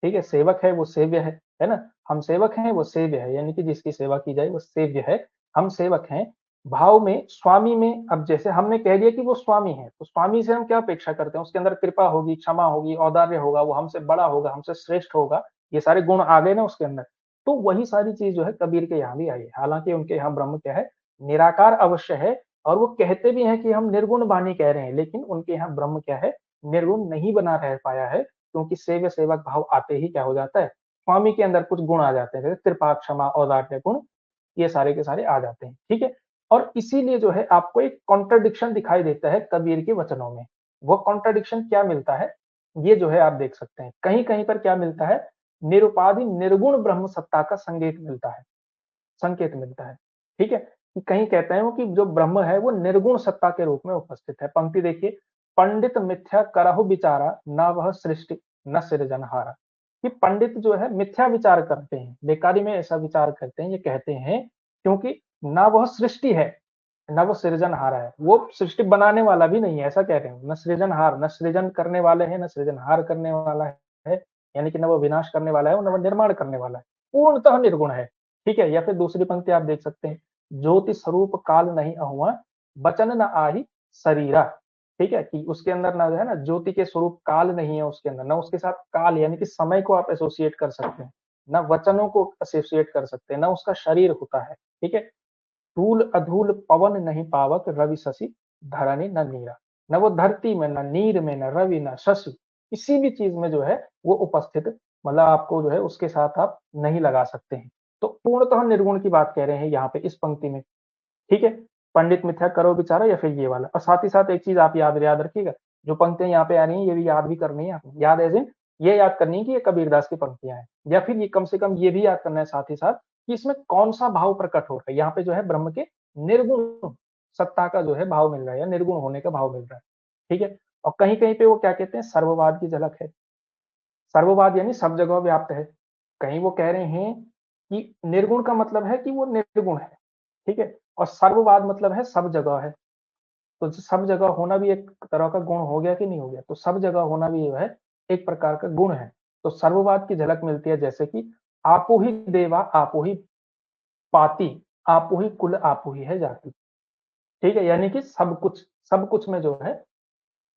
ठीक है? सेवक है वो सेव्य है ना? हम सेवक हैं, वो सेव्य है, यानी कि जिसकी सेवा की जाए वो सेव्य है, हम सेवक हैं। भाव में, स्वामी में अब जैसे हमने कह दिया कि वो स्वामी है, तो स्वामी से हम क्या अपेक्षा करते हैं? उसके अंदर कृपा होगी, क्षमा होगी, औदार्य होगा, वो हमसे बड़ा होगा, हमसे श्रेष्ठ होगा, ये सारे गुण आ गए ना उसके अंदर। तो वही सारी चीज़ जो है कबीर के यहाँ भी आई है। हालाँकि उनके यहाँ ब्रह्म क्या है? निराकार अवश्य है और वो कहते भी हैं कि हम निर्गुण वाणी कह रहे हैं, लेकिन उनके यहाँ ब्रह्म क्या है? निर्गुण नहीं बना रह पाया है, क्योंकि सेव्य सेवक भाव आते ही क्या हो जाता है? स्वामी के अंदर कुछ गुण आ जाते हैं, जैसे कृपा, क्षमा, औदार्य गुण, ये सारे के सारे आ जाते हैं, ठीक है? और इसीलिए जो है आपको एक कॉन्ट्रडिक्शन दिखाई देता है कबीर के वचनों में। वो कॉन्ट्रडिक्शन क्या मिलता है? ये जो है आप देख सकते हैं। कहीं-कहीं पर क्या मिलता है? निरुपाधि निर्गुण ब्रह्म सत्ता का संकेत मिलता है, ठीक है? कि कहीं कहते हैं वो कि जो ब्रह्म है वो निर्गुण सत्ता के रूप में उपस्थित है। पंक्ति देखिए, पंडित मिथ्या करहु विचारा, ना वह सृष्टि न सृजनहारा। कि पंडित जो है मिथ्या विचार करते हैं, बेकारी में ऐसा विचार करते हैं, ये कहते हैं क्योंकि ना वह सृष्टि है, ना वो सृजनहारा है। वो सृष्टि बनाने वाला भी नहीं है, ऐसा कह रहे हैं। न सृजनहार, न सृजन करने वाले हैं, न सृजनहार करने वाला है, यानी कि न वो विनाश करने वाला है, न वो निर्माण करने वाला है। पूर्णतः निर्गुण है, ठीक है? या फिर दूसरी पंक्ति आप देख सकते हैं, ज्योति स्वरूप काल नहीं अहुआ, बचन न आहि शरीरा। ठीक है? कि उसके अंदर ना जो है ना ज्योति के स्वरूप काल नहीं है उसके अंदर, ना उसके साथ काल यानी कि समय को आप एसोसिएट कर सकते हैं, ना वचनों को एसोसिएट कर सकते हैं, ना उसका शरीर होता है, ठीक है? धूल अधूल पवन नहीं पावक, रवि शशि धरणी न नीरा। न वो धरती में, न नीर में, न रवि, न शशि, किसी भी चीज में जो है वो उपस्थित, मतलब आपको जो है उसके साथ आप नहीं लगा सकते हैं। तो पूर्णतः निर्गुण की बात कह रहे हैं यहाँ पे इस पंक्ति में, ठीक है? पंडित मिथ्या करो विचारा या फिर ये वाला। और साथ ही साथ एक चीज आप याद याद रखिएगा, जो पंक्तियां यहाँ पे आ रही हैं ये भी याद भी करनी है, याद एज इन ये याद करनी है कि ये कबीरदास की पंक्तियां हैं, या फिर ये कम से कम ये भी याद करना है साथ ही साथ कि इसमें कौन सा भाव प्रकट हो रहा है। यहाँ पे जो है ब्रह्म के निर्गुण सत्ता का जो है भाव मिल रहा है, या निर्गुण होने का भाव मिल रहा है, ठीक है। और कहीं कहीं पे वो क्या कहते हैं, सर्ववाद की झलक है। सर्ववाद यानी सब जगह व्याप्त है। कहीं वो कह रहे हैं कि निर्गुण का मतलब है कि वो निर्गुण है, ठीक है, और सर्ववाद मतलब है सब जगह है। तो सब जगह होना भी एक तरह का गुण हो गया कि नहीं हो गया, तो सब जगह होना भी जो है एक प्रकार का गुण है। तो सर्ववाद की झलक मिलती है, जैसे कि आपो ही देवा आपो ही पाती, आपो ही कुल आपो ही है जाति, ठीक है, यानी कि सब कुछ में जो है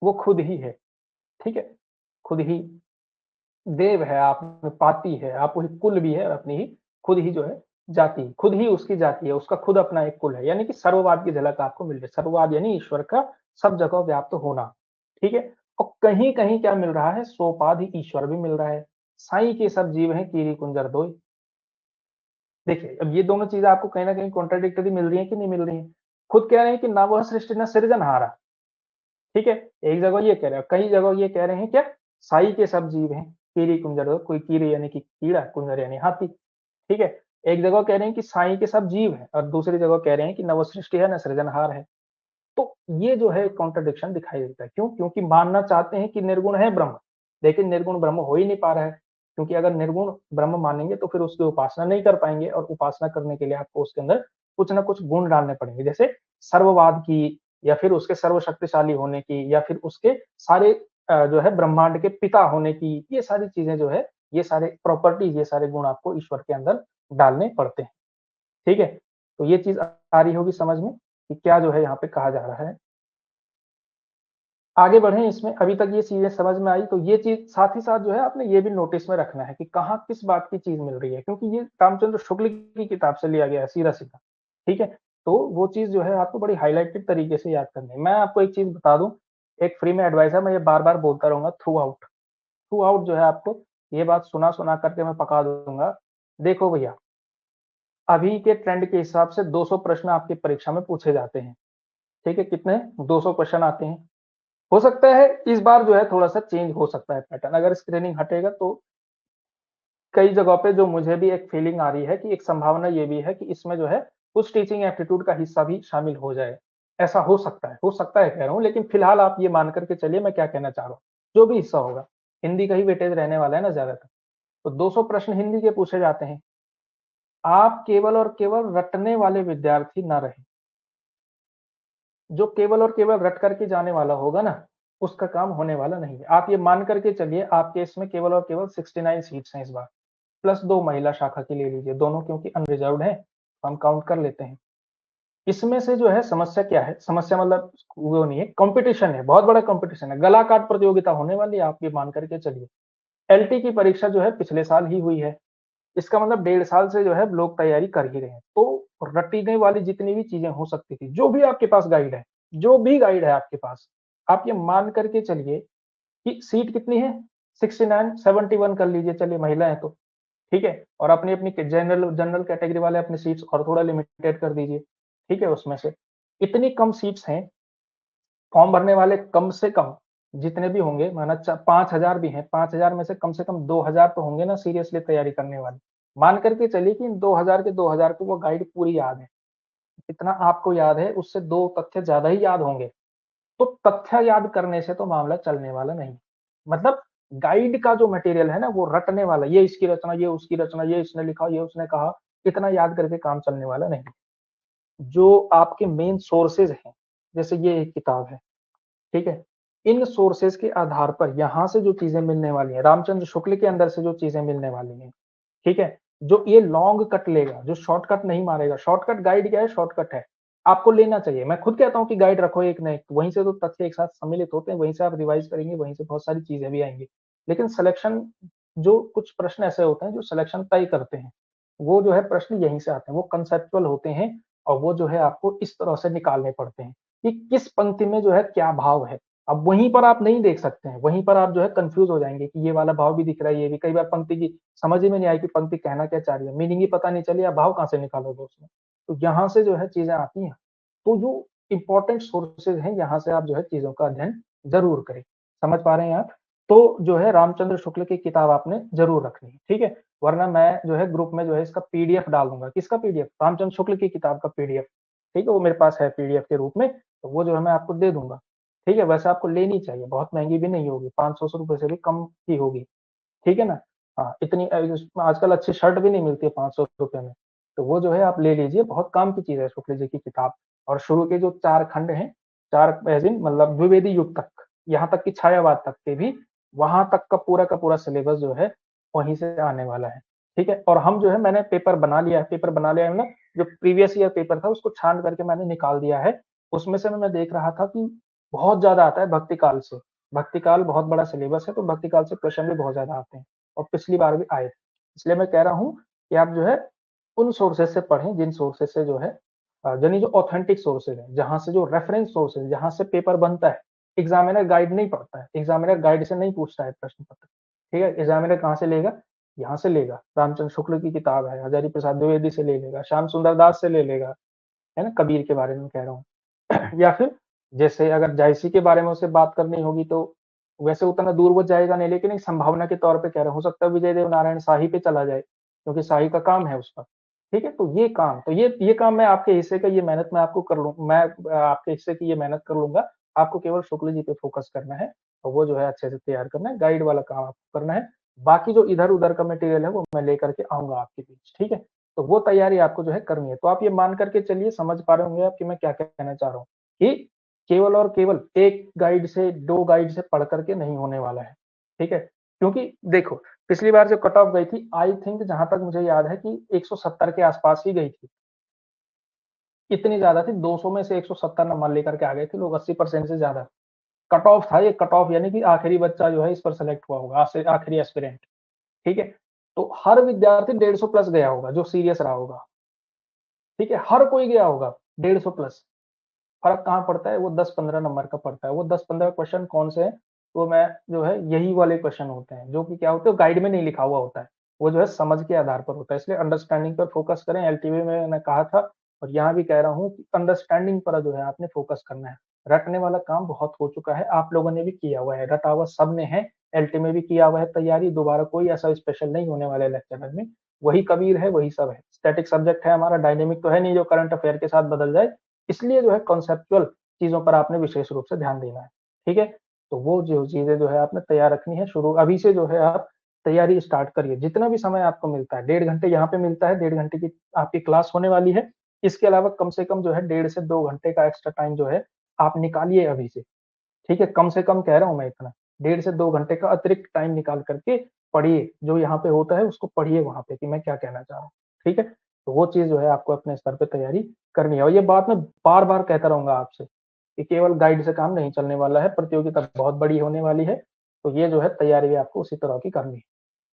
वो खुद ही है, ठीक है, खुद ही देव है, आप में पाती है, आप वही कुल भी है, और अपनी ही खुद ही जो है जाति, खुद ही उसकी जाति है, उसका खुद अपना एक कुल है, यानी कि सर्ववाद की झलक आपको मिल रही है। सर्ववाद यानी ईश्वर का सब जगह व्याप्त होना, ठीक है। और कहीं कहीं क्या मिल रहा है, सोपाधि ईश्वर भी मिल रहा है। साई के सब जीव हैं कीरी कुंजर दोय। देखिए अब ये दोनों चीजें आपको कहीं ना कहीं कॉन्ट्राडिक्टरी मिल रही है कि नहीं मिल रही है। खुद कह रहे हैं कि ना वह सृष्टि न सृजनहारा, ठीक है, एक जगह ये कह रहे हैं, कई जगह ये कह रहे हैं क्या, साई के सब जीव हैं कीरी कुंजर, कोई कीरी यानी कि कीड़ा, कुंजर यानी हाथी, ठीक है। एक जगह कह रहे हैं कि साई के सब जीव हैं, और दूसरी जगह कह रहे हैं कि न वो सृष्टि है न सृजनहार है। तो ये जो है कॉन्ट्रडिक्शन दिखाई देता है, क्यों, क्योंकि मानना चाहते हैं कि निर्गुण है ब्रह्म, लेकिन निर्गुण ब्रह्म हो ही नहीं पा रहा है, क्योंकि अगर निर्गुण ब्रह्म मानेंगे तो फिर उसकी उपासना नहीं कर पाएंगे, और उपासना करने के लिए आपको उसके अंदर कुछ ना कुछ गुण डालने पड़ेंगे, जैसे सर्ववाद की, या फिर उसके सर्वशक्तिशाली होने की, या फिर उसके सारे जो है ब्रह्मांड के पिता होने की, ये सारी चीजें जो है, ये सारे प्रॉपर्टीज, ये सारे गुण आपको ईश्वर के अंदर डालने पड़ते हैं, ठीक है। तो ये चीज आ रही होगी समझ में कि क्या जो है यहाँ पे कहा जा रहा है। आगे बढ़े इसमें, अभी तक ये चीजें समझ में आई, तो ये चीज साथ ही साथ जो है आपने ये भी नोटिस में रखना है कि कहाँ किस बात की चीज मिल रही है, क्योंकि ये रामचंद्र शुक्ल की किताब से लिया गया है सीधा सीधा, ठीक है। तो वो चीज जो है आपको बड़ी हाईलाइटेड तरीके से याद करनी है। मैं आपको एक चीज बता दूं, एक फ्री में एडवाइस है, मैं ये बार बार बोलता रहूंगा, थ्रू आउट जो है आपको ये बात सुना सुना करके मैं पका दूंगा। देखो भैया, अभी के ट्रेंड के हिसाब से 200 प्रश्न आपकी परीक्षा में पूछे जाते हैं, ठीक है, कितने, 200 क्वेश्चन आते हैं। हो सकता है इस बार जो है थोड़ा सा चेंज हो सकता है पैटर्न, अगर स्क्रीनिंग हटेगा तो कई जगह पे जो मुझे भी एक फीलिंग आ रही है कि एक संभावना ये भी है कि इसमें जो है कुछ टीचिंग एप्टीट्यूड का हिस्सा भी शामिल हो जाए। ऐसा हो सकता है कह रहा हूँ, लेकिन फिलहाल आप ये मान करके चलिए मैं क्या कहना चाह रहा हूँ। जो भी हिस्सा होगा, हिंदी का ही वेटेज रहने वाला है ना ज्यादातर, तो 200 प्रश्न हिंदी के पूछे जाते हैं। आप केवल और केवल रटने वाले विद्यार्थी ना रहे। जो केवल और केवल रट करके जाने वाला होगा ना, उसका काम होने वाला नहीं है। आप ये मान करके चलिए आपके इसमें केवल और केवल 69 सीट्स हैं इस बार, प्लस 2 महिला शाखा की ले लीजिए, दोनों क्योंकि अनरिजर्व्ड है तो हम काउंट कर लेते हैं। इसमें से जो है समस्या क्या है, समस्या मतलब वो नहीं है, कंपटीशन है, बहुत बड़ा कंपटीशन है, गला काट प्रतियोगिता होने वाली है, आप ये मान करके चलिए। एलटी की परीक्षा जो है पिछले साल ही हुई है, इसका मतलब 1.5 साल से जो है लोग तैयारी कर ही रहे हैं। तो रटने वाली जितनी भी चीजें हो सकती थी, जो भी आपके पास गाइड है, जो भी गाइड है आपके पास, आप ये मान करके चलिए कि सीट कितनी है, 69, 71 कर लीजिए, चलिए महिला है तो, ठीक है, और अपनी अपनी जनरल जनरल कैटेगरी वाले अपनी सीट्स और थोड़ा लिमिटेड कर दीजिए, ठीक है। उसमें से इतनी कम सीट्स हैं, फॉर्म भरने वाले कम से कम जितने भी होंगे, माना 5,000 भी हैं, 5,000 में से कम 2,000 तो होंगे ना सीरियसली तैयारी करने वाले। मान करके चलिए कि इन 2,000 के 2,000 को वो गाइड पूरी याद है, इतना आपको याद है, उससे 2 तथ्य ज्यादा ही याद होंगे। तो तथ्य याद करने से तो मामला चलने वाला नहीं। मतलब गाइड का जो मटेरियल है ना, वो रटने वाला, ये इसकी रचना, ये उसकी रचना, ये इसने लिखा, ये उसने कहा, इतना याद करके काम चलने वाला नहीं। जो आपके मेन सोर्सेज हैं, जैसे ये एक किताब है, ठीक है, इन सोर्सेज के आधार पर यहाँ से जो चीजें मिलने वाली हैं, रामचंद्र शुक्ल के अंदर से जो चीजें मिलने वाली हैं, ठीक है, जो ये लॉन्ग कट लेगा, जो शॉर्टकट नहीं मारेगा, शॉर्टकट गाइड क्या है, शॉर्टकट है, आपको लेना चाहिए। मैं खुद कहता हूँ कि गाइड रखो एक न एक, वहीं से तो तथ्य एक साथ सम्मिलित होते हैं, वहीं से आप रिवाइज करेंगे, वहीं से बहुत सारी चीजें भी आएंगी। लेकिन सिलेक्शन, जो कुछ प्रश्न ऐसे होते हैं जो सिलेक्शन तय करते हैं, वो जो है प्रश्न यहीं से आते हैं, वो कंसेप्चुअल होते हैं, और वो जो है आपको इस तरह से निकालने पड़ते हैं कि किस पंक्ति में जो है क्या भाव है। अब वहीं पर आप नहीं देख सकते हैं, वहीं पर आप जो है कंफ्यूज हो जाएंगे कि ये वाला भाव भी दिख रहा है, ये भी, कई बार पंक्ति की समझ ही में नहीं आई कि पंक्ति कहना क्या चाह रही है, मीनिंग ही पता नहीं चली, आप भाव कहाँ से निकालोगे उसमें। तो यहाँ से जो है चीजें आती हैं। तो जो इंपॉर्टेंट सोर्सेज हैं, यहाँ से आप जो है चीजों का अध्ययन जरूर करें। समझ पा रहे हैं आप? तो जो है रामचंद्र शुक्ल की किताब आपने ज़रूर रखनी है, ठीक है? वरना मैं जो है ग्रुप में जो है इसका पीडीएफ डाल दूँगा। किसका पीडीएफ? रामचंद्र शुक्ल की किताब का पीडीएफ, ठीक है? वो मेरे पास है पीडीएफ के रूप में, तो वो जो है मैं आपको दे दूँगा, ठीक है? वैसे आपको लेनी चाहिए, बहुत महँगी भी नहीं होगी, 500 रुपए से भी कम की होगी, ठीक है ना? हाँ, इतनी आजकल अच्छी शर्ट भी नहीं मिलती है 500 रुपए में, तो वो जो है आप ले लीजिए, बहुत काम की चीज़ है शुक्ल जी की किताब। और शुरू के जो 4 खंड हैं, 4 एज़ इन मतलब द्विवेदी युग तक, यहाँ तक कि छायावाद तक के भी, वहाँ तक का पूरा सिलेबस जो है, वहीं से आने वाला है, ठीक है? और हम जो है मैंने पेपर बना लिया है ना, जो प्रीवियस ईयर पेपर था उसको छान करके मैंने निकाल दिया है। उसमें से मैं देख रहा था कि बहुत ज़्यादा आता है भक्ति काल से। भक्ति काल बहुत बड़ा सिलेबस है, तो भक्ति काल से क्वेश्चन भी बहुत ज़्यादा आते हैं और पिछली बार भी आए थे। इसलिए मैं कह रहा हूँ कि आप जो है उन सोर्सेज़ से पढ़ें जिन सोर्सेज़ से जो है यानी जो ऑथेंटिक सोर्सेज़ हैं, जहाँ से जो रेफरेंस सोर्सेज़ जहाँ से पेपर बनता है। एग्ज़ामिनर गाइड नहीं पढ़ता है, एग्ज़ामिनर गाइड से नहीं पूछता है प्रश्न पत्र, ठीक है? एग्ज़ामिनर कहाँ से लेगा? यहाँ से लेगा, रामचंद्र शुक्ल की किताब है, हज़ारी प्रसाद द्विवेदी से ले लेगा, श्याम सुंदर दास से ले लेगा, है ना? कबीर के बारे में कह रहा हूँ। या फिर जैसे अगर जायसी के बारे में उसे बात करनी होगी तो वैसे उतना दूर वो जाएगा नहीं, लेकिन एक संभावना के तौर पे कह रहा हूँ, हो सकता है विजय देव नारायण शाही पे चला जाए, क्योंकि शाही का काम है उसका, ठीक है? तो ये काम मैं आपके हिस्से का ये मेहनत मैं आपको कर लूँ मैं आपके हिस्से की ये मेहनत कर लूँगा, आपको केवल शुक्ल जी पे फ़ोकस करना है और वो जो है अच्छे से तैयार करना है, गाइड वाला काम आपको करना है। बाकी जो इधर-उधर का मटेरियल है वो मैं लेकर के आऊँगा आपके बीच, ठीक है? तो वो तैयारी आपको जो है करनी है। तो आप ये मान कर के चलिए, समझ पा रहे होंगे आप कि मैं क्या कहना चाह रहा हूँ, कि केवल और केवल 1 गाइड से 2 गाइड से पढ़ कर के नहीं होने वाला है, ठीक है? क्योंकि देखो, पिछली बार जो कट ऑफ गई थी, आई थिंक जहाँ तक मुझे याद है कि 170 के आस-पास ही गई थी। इतनी ज़्यादा थी, 200 में से 170 नंबर लेकर के आ गए थे लोग, 80% से ज़्यादा। कट ऑफ था ये, कट ऑफ यानी कि आखिरी बच्चा जो है इस पर सेलेक्ट हुआ होगा, आखिरी एस्पिरेंट, ठीक है? तो हर विद्यार्थी 150 प्लस गया होगा, जो सीरियस रहा होगा, ठीक है? हर कोई गया होगा 150 प्लस। फ़र्क कहाँ पड़ता है? वो 10-15 नंबर का पड़ता है। वो 10-15 क्वेश्चन कौन से हैं? वो मैं जो है यही वाले क्वेश्चन होते हैं, जो कि क्या होते हैं गाइड में नहीं लिखा हुआ होता है। वो जो है समझ के आधार पर होता है, इसलिए अंडरस्टैंडिंग पर फ़ोकस करें। एलटीवी में मैंने कहा था और यहाँ भी कह रहा हूँ कि अंडरस्टैंडिंग पर जो है आपने फ़ोकस करना है। रटने वाला काम बहुत हो चुका है, आप लोगों ने भी किया हुआ है, रटा हुआ सबने है, एलटी में भी किया हुआ है तैयारी, दोबारा कोई ऐसा स्पेशल नहीं होने वाला है लेक्चरर में। वही कबीर है, वही सब है। स्टैटिक सब्जेक्ट है हमारा, डायनामिक तो है नहीं जो करंट अफेयर के साथ बदल जाए। इसलिए जो है कॉन्सेप्चुअल चीज़ों पर आपने विशेष रूप से ध्यान देना है, ठीक है? तो वो जो चीज़ें जो है आपने तैयार रखनी है शुरू अभी से जो है आप तैयारी स्टार्ट करिए। जितना भी समय आपको मिलता है, 1.5 घंटे यहाँ पे मिलता है, 1.5 घंटे की आपकी क्लास होने वाली है। इसके अलावा कम से कम जो है 1.5 से 2 घंटे का एक्स्ट्रा टाइम जो है आप निकालिए अभी से, ठीक है? कम से कम कह रहा हूँ मैं इतना, 1.5 से 2 घंटे का अतिरिक्त टाइम निकाल कर के पढ़िए, जो यहाँ पे होता है उसको पढ़िए वहाँ पे कि मैं क्या कहना चाह रहा हूँ, ठीक है? तो वो चीज़ जो है आपको अपने स्तर पे तैयारी करनी है और ये बात मैं बार-बार कहता रहूँगा आपसे, कि केवल गाइड से काम नहीं चलने वाला है, प्रतियोगिता बहुत बड़ी होने वाली है, तो ये जो है तैयारी भी आपको उसी तरह की करनी है,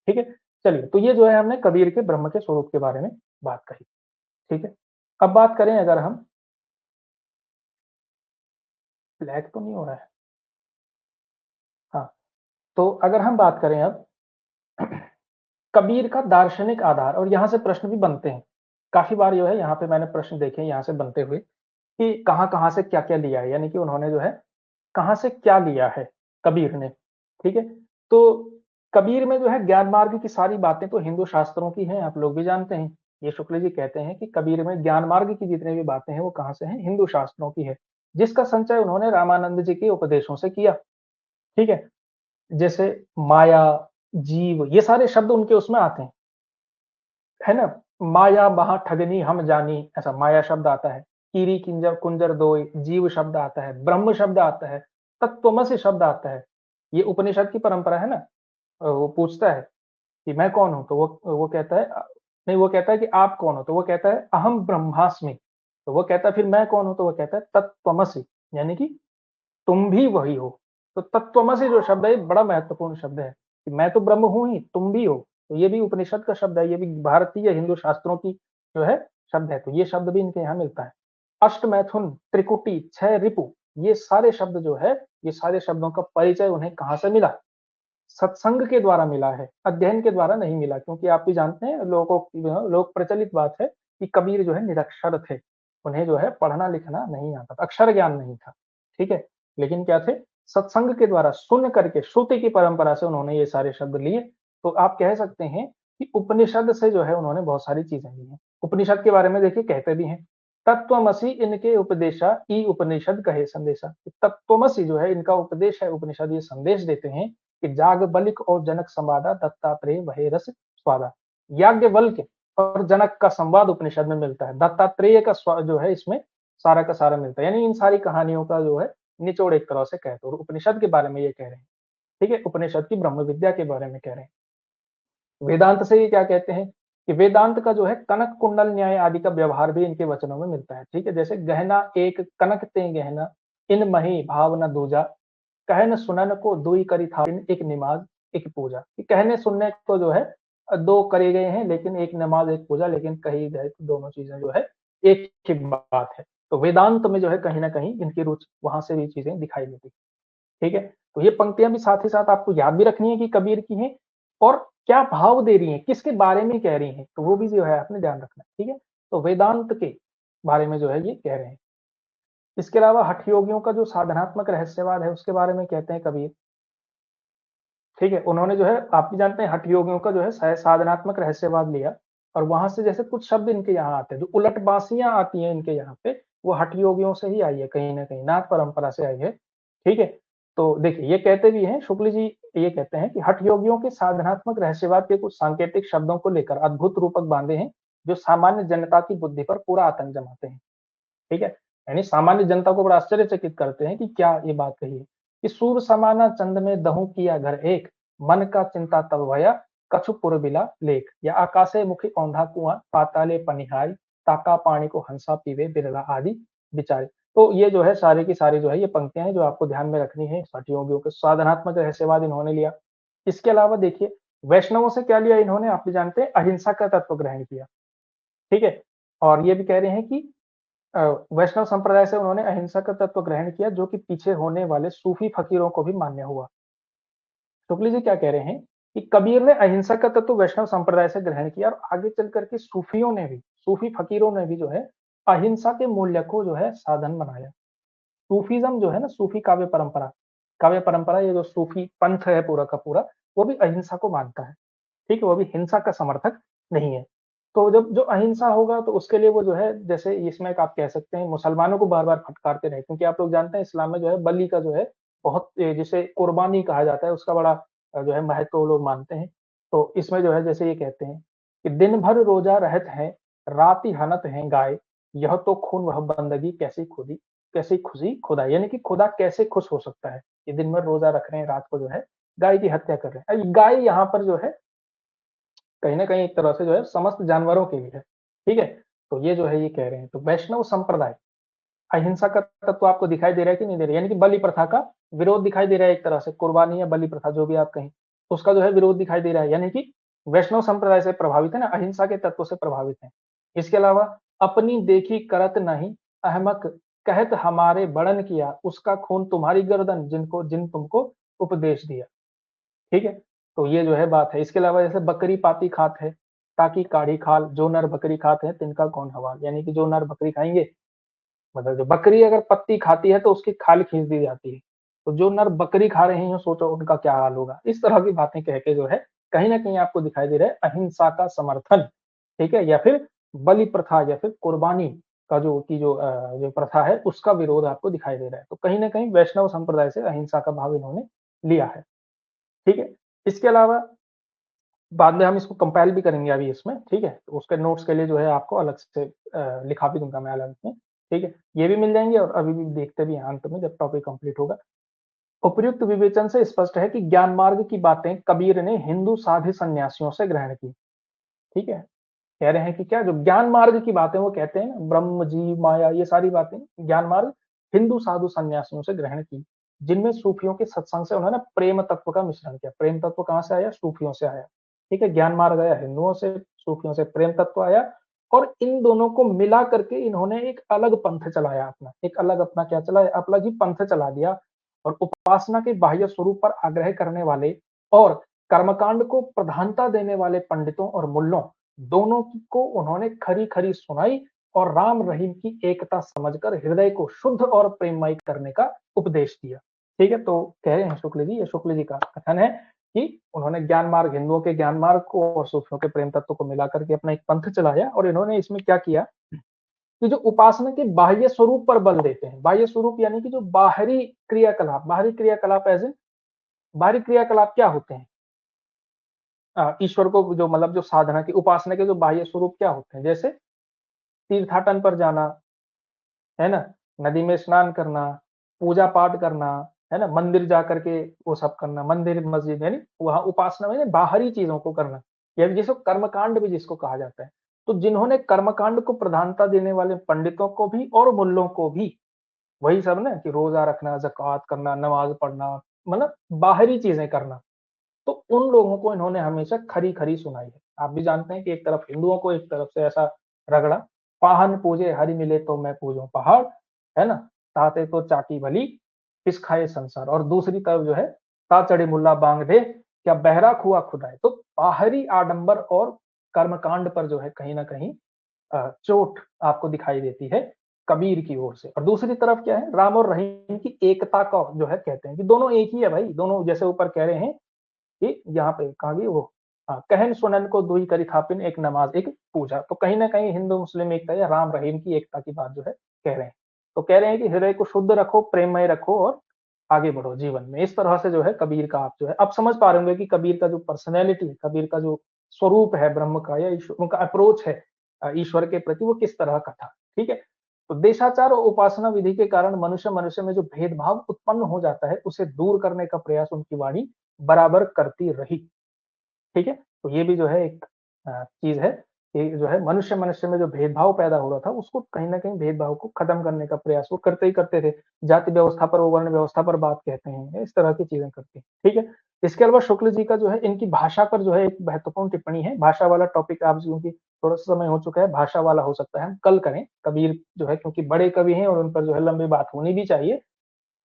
ठीक है? चलिए, तो ये जो है हमने कबीर के ब्रह्म के स्वरूप के बारे में बात कही, ठीक है? अब बात करें अगर हम लैग तो नहीं हो रहा है? हाँ, तो अगर हम बात करें अब कबीर का दार्शनिक आधार और यहाँ से प्रश्न भी बनते हैं। काफ़ी बार जो है यहाँ पे मैंने प्रश्न देखे हैं यहाँ से बनते हुए कि कहाँ-कहाँ से क्या-क्या लिया है, यानी कि उन्होंने जो है कहाँ से क्या लिया है कबीर ने, ठीक है? तो कबीर में जो है ज्ञान मार्ग की सारी बातें तो हिंदू शास्त्रों की हैं, आप लोग भी जानते हैं। ये शुक्ल जी कहते हैं कि कबीर में ज्ञान मार्ग की जितनी भी बातें हैं वो कहाँ से हैं? हिंदू शास्त्रों की है, जिसका संचय उन्होंने रामानंद जी के उपदेशों से किया, ठीक है? जैसे माया, जीव ये सारे शब्द उनके उसमें आते हैं। है ना? माया महा ठगनी हम जानी, ऐसा माया शब्द आता है। कीरी किंजर कुंजर दोय, जीव शब्द आता है, ब्रह्म शब्द आता है, तत्त्वमसि शब्द आता है। ये उपनिषद की परंपरा है ना। वो पूछता है कि मैं कौन हूँ? तो वो कहता है नहीं वो कहता है कि आप कौन हो? तो वो कहता है अहम ब्रह्मास्मि। तो वो कहता है फिर मैं कौन हूँ? तो वो कहता है तत्त्वमसि, यानी कि तुम भी वही हो। तो तत्त्वमसि जो शब्द है, ये बड़ा महत्वपूर्ण शब्द है, कि मैं तो ब्रह्म हूँ ही, तुम भी हो। तो ये भी उपनिषद का शब्द है, ये भी भारतीय हिंदू शास्त्रों की जो है शब्द है, तो ये शब्द भी इनके यहाँ मिलता है। अष्टमैथुन, त्रिकुटी, छह रिपु, ये सारे शब्द जो है, ये सारे शब्दों का परिचय उन्हें कहाँ से मिला? सत्संग के द्वारा मिला है, अध्ययन के द्वारा नहीं मिला, क्योंकि आप भी जानते हैं लोगों की जो है लोक प्रचलित बात है कि कबीर जो है निरक्षर थे। उन्हें जो है पढ़ना-लिखना नहीं आता था, अक्षर ज्ञान नहीं था, ठीक है? लेकिन क्या थे? सत्संग के द्वारा सुन करके श्रुति की परंपरा से उन्होंने ये सारे शब्द लिए। तो आप कह सकते हैं कि उपनिषद से जो है उन्होंने बहुत सारी चीजें ली हैं। उपनिषद के बारे में देखिए कहते भी हैं, तत्त्वमसि इनके उपदेशा ई उपनिषद कहे संदेशा। तत्त्वमसि जो है इनका उपदेश है, उपनिषद ये संदेश देते हैं कि जागबलिक और जनक संवादा दत्तात्रेय वहे रस स्वादा। याज्ञवल्क्य और जनक का संवाद उपनिषद में मिलता है, दत्तात्रेय का जो है इसमें सारा का सारा मिलता है, यानी इन सारी कहानियों का जो है निचोड़ एक तरह से कहते हैं। और उपनिषद के बारे में ये कह रहे हैं, ठीक है, उपनिषद की ब्रह्म विद्या के बारे में कह रहे हैं। वेदांत से ये क्या कहते हैं कि वेदांत का जो है कनक कुंडल न्याय आदि का व्यवहार भी इनके वचनों में मिलता है, ठीक है। जैसे गहना एक कनक ते गहना इन मही भाव न दूजा, कहन सुनन को दुई करी था एक नमाज एक पूजा। कि कहने सुनने को जो है दो करे गए हैं, लेकिन एक नमाज एक पूजा, लेकिन कही जाए तो दोनों चीजें जो है एक ही बात है। तो वेदांत में जो है कहीं ना कहीं इनकी रुचि वहां से भी चीजें दिखाई देती, ठीक है। तो ये पंक्तियां भी साथ ही साथ आपको याद भी रखनी है कि कबीर की हैं, और क्या भाव दे रही हैं, किसके बारे में कह रही हैं, तो वो भी जो है आपने ध्यान रखना है, ठीक है। तो वेदांत के बारे में जो है ये कह रहे हैं। इसके अलावा हठ योगियों का जो साधनात्मक रहस्यवाद है उसके बारे में कहते हैं कबीर, ठीक है। उन्होंने जो है आप भी जानते हैं हठ योगियों का जो है साधनात्मक रहस्यवाद लिया, और वहां से जैसे कुछ शब्द इनके यहाँ आते हैं, जो उलट बासियां आती हैं इनके यहाँ पे, वो हठ योगियों से ही आई है, कहीं ना कहीं नाथ परंपरा से आई है, ठीक है। तो देखिए ये कहते भी हैं शुक्ल जी, ये कहते हैं कि हठ योगियों के साधनात्मक रहस्यवाद के कुछ सांकेतिक शब्दों को लेकर अद्भुत रूपक बांधे हैं, जो सामान्य जनता की बुद्धि पर पूरा आतंक जमाते हैं, ठीक है। यानी सामान्य जनता को बड़ा आश्चर्यचकित करते हैं कि क्या ये बात कही है कि सूर समाना चंद में दहु किया घर एक, मन का चिंता तब भया कछु पुरबिला लेख। या आकाशे मुखी औंधा कुआं पाताले पनिहारी, ताका पानी को हंसा पीवे बिरला आदि विचारे। तो ये जो है सारी की सारी जो है ये पंक्तियां हैं जो आपको ध्यान में रखनी है। हठ योगियों के साधनात्मक रहस्यवाद इन्होंने लिया। इसके अलावा देखिए वैष्णवों से क्या लिया इन्होंने, आप भी जानते हैं अहिंसा का तत्व ग्रहण किया, ठीक है। और ये भी कह रहे हैं कि वैष्णव संप्रदाय से उन्होंने अहिंसा का तत्व ग्रहण किया, जो कि पीछे होने वाले सूफी फकीरों को भी मान्य हुआ। शुक्ल जी क्या कह रहे हैं कि कबीर ने अहिंसा का तत्व वैष्णव संप्रदाय से ग्रहण किया, और आगे चल करके सूफियों ने भी, सूफी फकीरों ने भी जो है अहिंसा के मूल्य को जो है साधन बनाया। सूफीज्म जो है ना, सूफी काव्य परंपरा ये जो सूफी पंथ है पूरा का पूरा, वो भी अहिंसा को मानता है, ठीक है। वो भी हिंसा का समर्थक नहीं है। तो जब जो अहिंसा होगा तो उसके लिए वो जो है, जैसे इसमें एक आप कह सकते हैं मुसलमानों को बार बार फटकारते रहे, क्योंकि आप लोग जानते हैं इस्लाम में जो है बलि का जो है बहुत जिसे कुर्बानी कहा जाता है उसका बड़ा जो है महत्व वो लोग मानते हैं। तो इसमें जो है जैसे ये कहते हैं कि दिन भर रोजा रहत है, राति हनत है गाय, यह तो खून वह बंदगी कैसी खुशी खुदा। यानी कि खुदा कैसे खुश हो सकता है कि दिन भर रोजा रख रहे हैं, रात को जो है गाय की हत्या कर रहे हैं। गाय यहाँ पर जो है कहीं न कहीं एक तरह से जो है समस्त जानवरों के लिए है, ठीक है? तो ये जो है ये कह रहे हैं। तो वैष्णव संप्रदाय अहिंसा का तत्व आपको दिखाई दे रहा है कि नहीं दे रहा है? यानी कि बलि प्रथा का विरोध दिखाई दे रहा है एक तरह से, कुर्बानी या बलि प्रथा जो भी आप कहें, उसका जो है विरोध दिखाई दे रहा है। यानी कि वैष्णव संप्रदाय से प्रभावित है ना, अहिंसा के तत्व से प्रभावित है। इसके अलावा अपनी देखी करत नहीं अहमक, कहत हमारे बड़न किया, उसका खून तुम्हारी गर्दन जिन तुमको उपदेश दिया। ठीक है? तो ये जो है बात है। इसके अलावा जैसे बकरी पाती खात है, ताकि काढ़ी खाल, जो नर बकरी खाते हैं तिनका कौन हवाल। यानी कि जो नर बकरी खाएँगे, मतलब जो बकरी अगर पत्ती खाती है तो उसकी खाल खींच दी जाती है। तो जो नर बकरी खा रहे हैं सोचो उनका क्या हाल होगा। इस तरह की बातें कह के जो है कहीं न कहीं आपको दिखाई दे रहा है अहिंसा का समर्थन, ठीक है? या फिर बलि प्रथा या फिर कुर्बानी का जो प्रथा है उसका विरोध आपको दिखाई दे रहा है। तो कहीं न कहीं वैष्णव संप्रदाय से अहिंसा का भाव इन्होंने लिया है। ठीक है? इसके अलावा बाद में हम इसको कंपाइल भी करेंगे अभी इसमें, ठीक है? तो उसके नोट्स के लिए जो है आपको अलग से लिखा भी दूँगा मैं अलग में, ठीक है? ये भी मिल जाएँगे और अभी भी देखते भी हैं अंत में जब टॉपिक कंप्लीट होगा। उपर्युक्त विवेचन से स्पष्ट है कि ज्ञान मार्ग की बातें कबीर ने हिंदू साध्वी सन्यासियों से ग्रहण की, ठीक है? कह रहे हैं कि क्या जो ज्ञान मार्ग की बातें वो कहते हैं ना, ब्रह्म, जीव, माया ये सारी बातें ज्ञान मार्ग हिंदू साधु सन्यासियों से ग्रहण की, जिनमें सूफियों के सत्संग से उन्होंने प्रेम तत्व का मिश्रण किया। प्रेम तत्व कहाँ से आया? सूफियों से आया, ठीक है? ज्ञान मार्ग आया हिंदुओं से, सूफियों से प्रेम तत्व आया, और इन दोनों को मिला करके इन्होंने एक अलग पंथ चलाया अपना, एक अलग अपना क्या चलाया? अलग ही पंथ चला दिया। और उपासना के बाह्य स्वरूप पर आग्रह करने वाले और कर्मकांड को प्रधानता देने वाले पंडितों और मुल्लों दोनों को उन्होंने खरी-खरी सुनाई और राम रहीम की एकता समझकर हृदय को शुद्ध और प्रेममय करने का उपदेश दिया। ठीक है, तो कह रहे हैं शुक्ल जी, ये शुक्ल जी का कथन है कि उन्होंने ज्ञान मार्ग, हिंदुओं के ज्ञान मार्ग को और सूफियों के प्रेम तत्व को मिलाकर के अपना एक पंथ चलाया, और इन्होंने इसमें क्या किया कि जो उपासना के बाह्य स्वरूप पर बल देते हैं, बाह्य स्वरूप यानी कि जो बाहरी क्रियाकलाप, बाहरी क्रियाकलाप एज ए बाहरी क्रियाकलाप क्या होते हैं, ईश्वर को जो मतलब जो साधना की उपासना के जो बाह्य स्वरूप क्या होते हैं, जैसे तीर्थाटन पर जाना, है ना, नदी में स्नान करना, पूजा पाठ करना, है ना, मंदिर जाकर के वो सब करना, मंदिर मस्जिद यानी वहां उपासना में बाहरी चीजों को करना, या जिसको कर्मकांड भी जिसको कहा जाता है। तो जिन्होंने कर्मकांड को प्रधानता देने वाले पंडितों को भी और मुल्लों को भी वही सब ना कि रोजा रखना, ज़कात करना, नमाज पढ़ना, मतलब बाहरी चीजें करना, तो उन लोगों को इन्होंने हमेशा खरी-खरी सुनाई है। आप भी जानते हैं कि एक तरफ हिंदुओं को एक तरफ से ऐसा रगड़ा, पाहन पूजे हरि मिले तो मैं पूजूं पहाड़, है ना? ताते तो चाटी भली, पिस खाए संसार, और दूसरी तरफ जो है ता चढ़े मुल्ला बांग दे, क्या बहरा खुआ खुदाए। तो बाहरी आडंबर और कर्मकांड पर जो है कहीं न कहीं चोट आपको दिखाई देती है कबीर की ओर से। और दूसरी तरफ क्या है, राम और रहीम की एकता का जो है कहते हैं कि दोनों एक ही है भाई, दोनों जैसे ऊपर कह रहे हैं कि यहाँ पे कहा गया वो, हाँ, कहन सुनन को दुई करी थापिन, एक नमाज एक पूजा। तो कहीं ना कहीं हिंदू मुस्लिम एकता या राम रहीम की एकता की बात जो है कह रहे हैं। तो कह रहे हैं कि हृदय को शुद्ध रखो, प्रेममय रखो और आगे बढ़ो जीवन में। इस तरह से जो है कबीर का आप जो है अब समझ पा रहे होंगे कि कबीर का जो पर्सनैलिटी है, कबीर का जो स्वरूप है ब्रह्म का, या उनका अप्रोच है ईश्वर के प्रति, वो किस तरह का था। ठीक है, तो देशाचार और उपासना विधि के कारण मनुष्य मनुष्य में जो भेदभाव उत्पन्न हो जाता है, उसे दूर करने का प्रयास उनकी वाणी बराबर करती रही। ठीक है, तो ये भी जो है एक चीज है कि जो है मनुष्य मनुष्य में जो भेदभाव पैदा हो रहा था, उसको कहीं ना कहीं भेदभाव को खत्म करने का प्रयास वो करते ही करते थे। जाति व्यवस्था पर, वो वर्ण व्यवस्था पर बात कहते हैं, इस तरह की चीजें करते हैं। ठीक है, इसके अलावा शुक्ल जी का जो है इनकी भाषा पर जो है एक महत्वपूर्ण टिप्पणी है। भाषा वाला टॉपिक आप क्योंकि थोड़ा सा समय हो चुका है, भाषा वाला हो सकता है हम कल करें। कबीर जो है क्योंकि बड़े कवि हैं और उन पर जो है लंबी बात होनी भी चाहिए।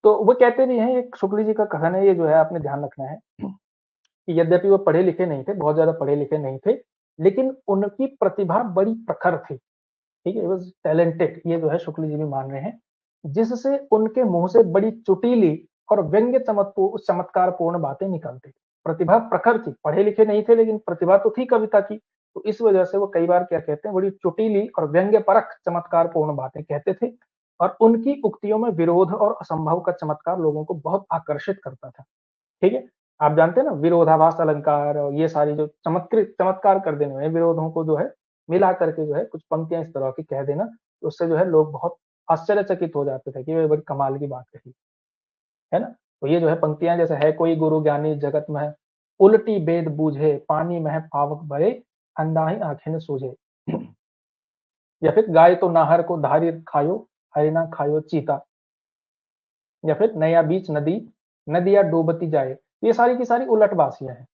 तो वो कहते भी हैं, एक शुक्ल जी का कथन है, ये जो है आपने ध्यान रखना है कि यद्यपि वो पढ़े लिखे नहीं थे, बहुत ज़्यादा पढ़े लिखे नहीं थे, लेकिन उनकी प्रतिभा बड़ी प्रखर थी। ठीक है, ही वाज़ टैलेंटेड, ये जो है शुक्ल जी भी मान रहे हैं, जिससे उनके मुँह से बड़ी चुटीली और व्यंग्य चमत्कारपूर्ण बातें निकलती। प्रतिभा प्रखर थी, पढ़े लिखे नहीं थे लेकिन प्रतिभा तो थी कविता की, तो इस वजह से वो कई बार क्या कहते हैं, बड़ी चुटीली और व्यंग्यपरक चमत्कारपूर्ण बातें कहते थे, और उनकी उक्तियों में विरोध और असंभव का चमत्कार लोगों को बहुत आकर्षित करता था। ठीक है? आप जानते हैं ना विरोधाभास अलंकार और ये सारी जो चमत्कार कर देने वाले विरोधों को जो है मिला करके जो है कुछ पंक्तियाँ इस तरह की कह देना, तो उससे जो है लोग बहुत आश्चर्यचकित हो जाते थे कि ये बड़ी कमाल की बात कही, है ना? तो ये जो है पंक्तियाँ जैसे है कोई गुरु ज्ञानी जगत में, उलटी बेद बूझे, पानी में पावक भरे, अंधाही आँखें न सूझे। या फिर गाय तो नाहर को धारी खायो, हरि ना खायो चीता। या फिर नया बीच नदी, नदिया डूबती जाए। ये सारी की सारी उलटबासियाँ हैं।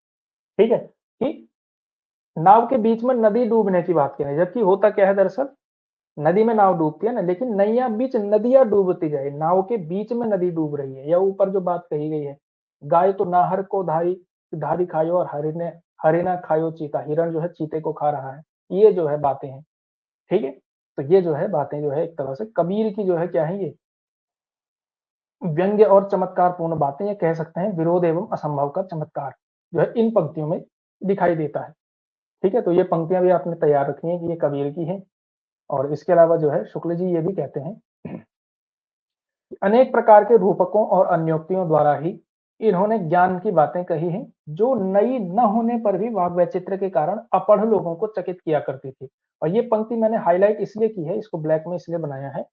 ठीक है? कि नाव के बीच में नदी डूबने की बात करें, जबकि होता क्या है दरअसल, नदी में नाव डूबती है ना, लेकिन नैया बीच नदियाँ डूबती जाए, नाव के बीच में नदी डूब रही है। या ऊपर जो बात कही गई है, गाय तो नाहर को धारी धारी खायो और हरिना खायो चीता, हिरण जो है चीते को खा रहा है। ये जो है बातें हैं, ठीक है? तो ये जो है बातें जो है एक तरह से कबीर की जो है क्या है, ये व्यंग्य और चमत्कारपूर्ण बातें, ये कह सकते हैं विरोध एवं असंभव का चमत्कार जो है इन पंक्तियों में दिखाई देता है। ठीक है, तो ये पंक्तियां भी आपने तैयार रखी हैं कि ये कबीर की हैं। और इसके अलावा जो है शुक्ल जी ये भी कहते हैं कि अनेक प्रकार के रूपकों और अन्योक्तियों द्वारा ही इन्होंने ज्ञान की बातें कही हैं, जो नई न होने पर भी वाक वैचित्र के कारण अपढ़ लोगों को चकित किया करती थी। और ये पंक्ति मैंने हाईलाइट इसलिए की है, इसको ब्लैक में इसलिए बनाया है,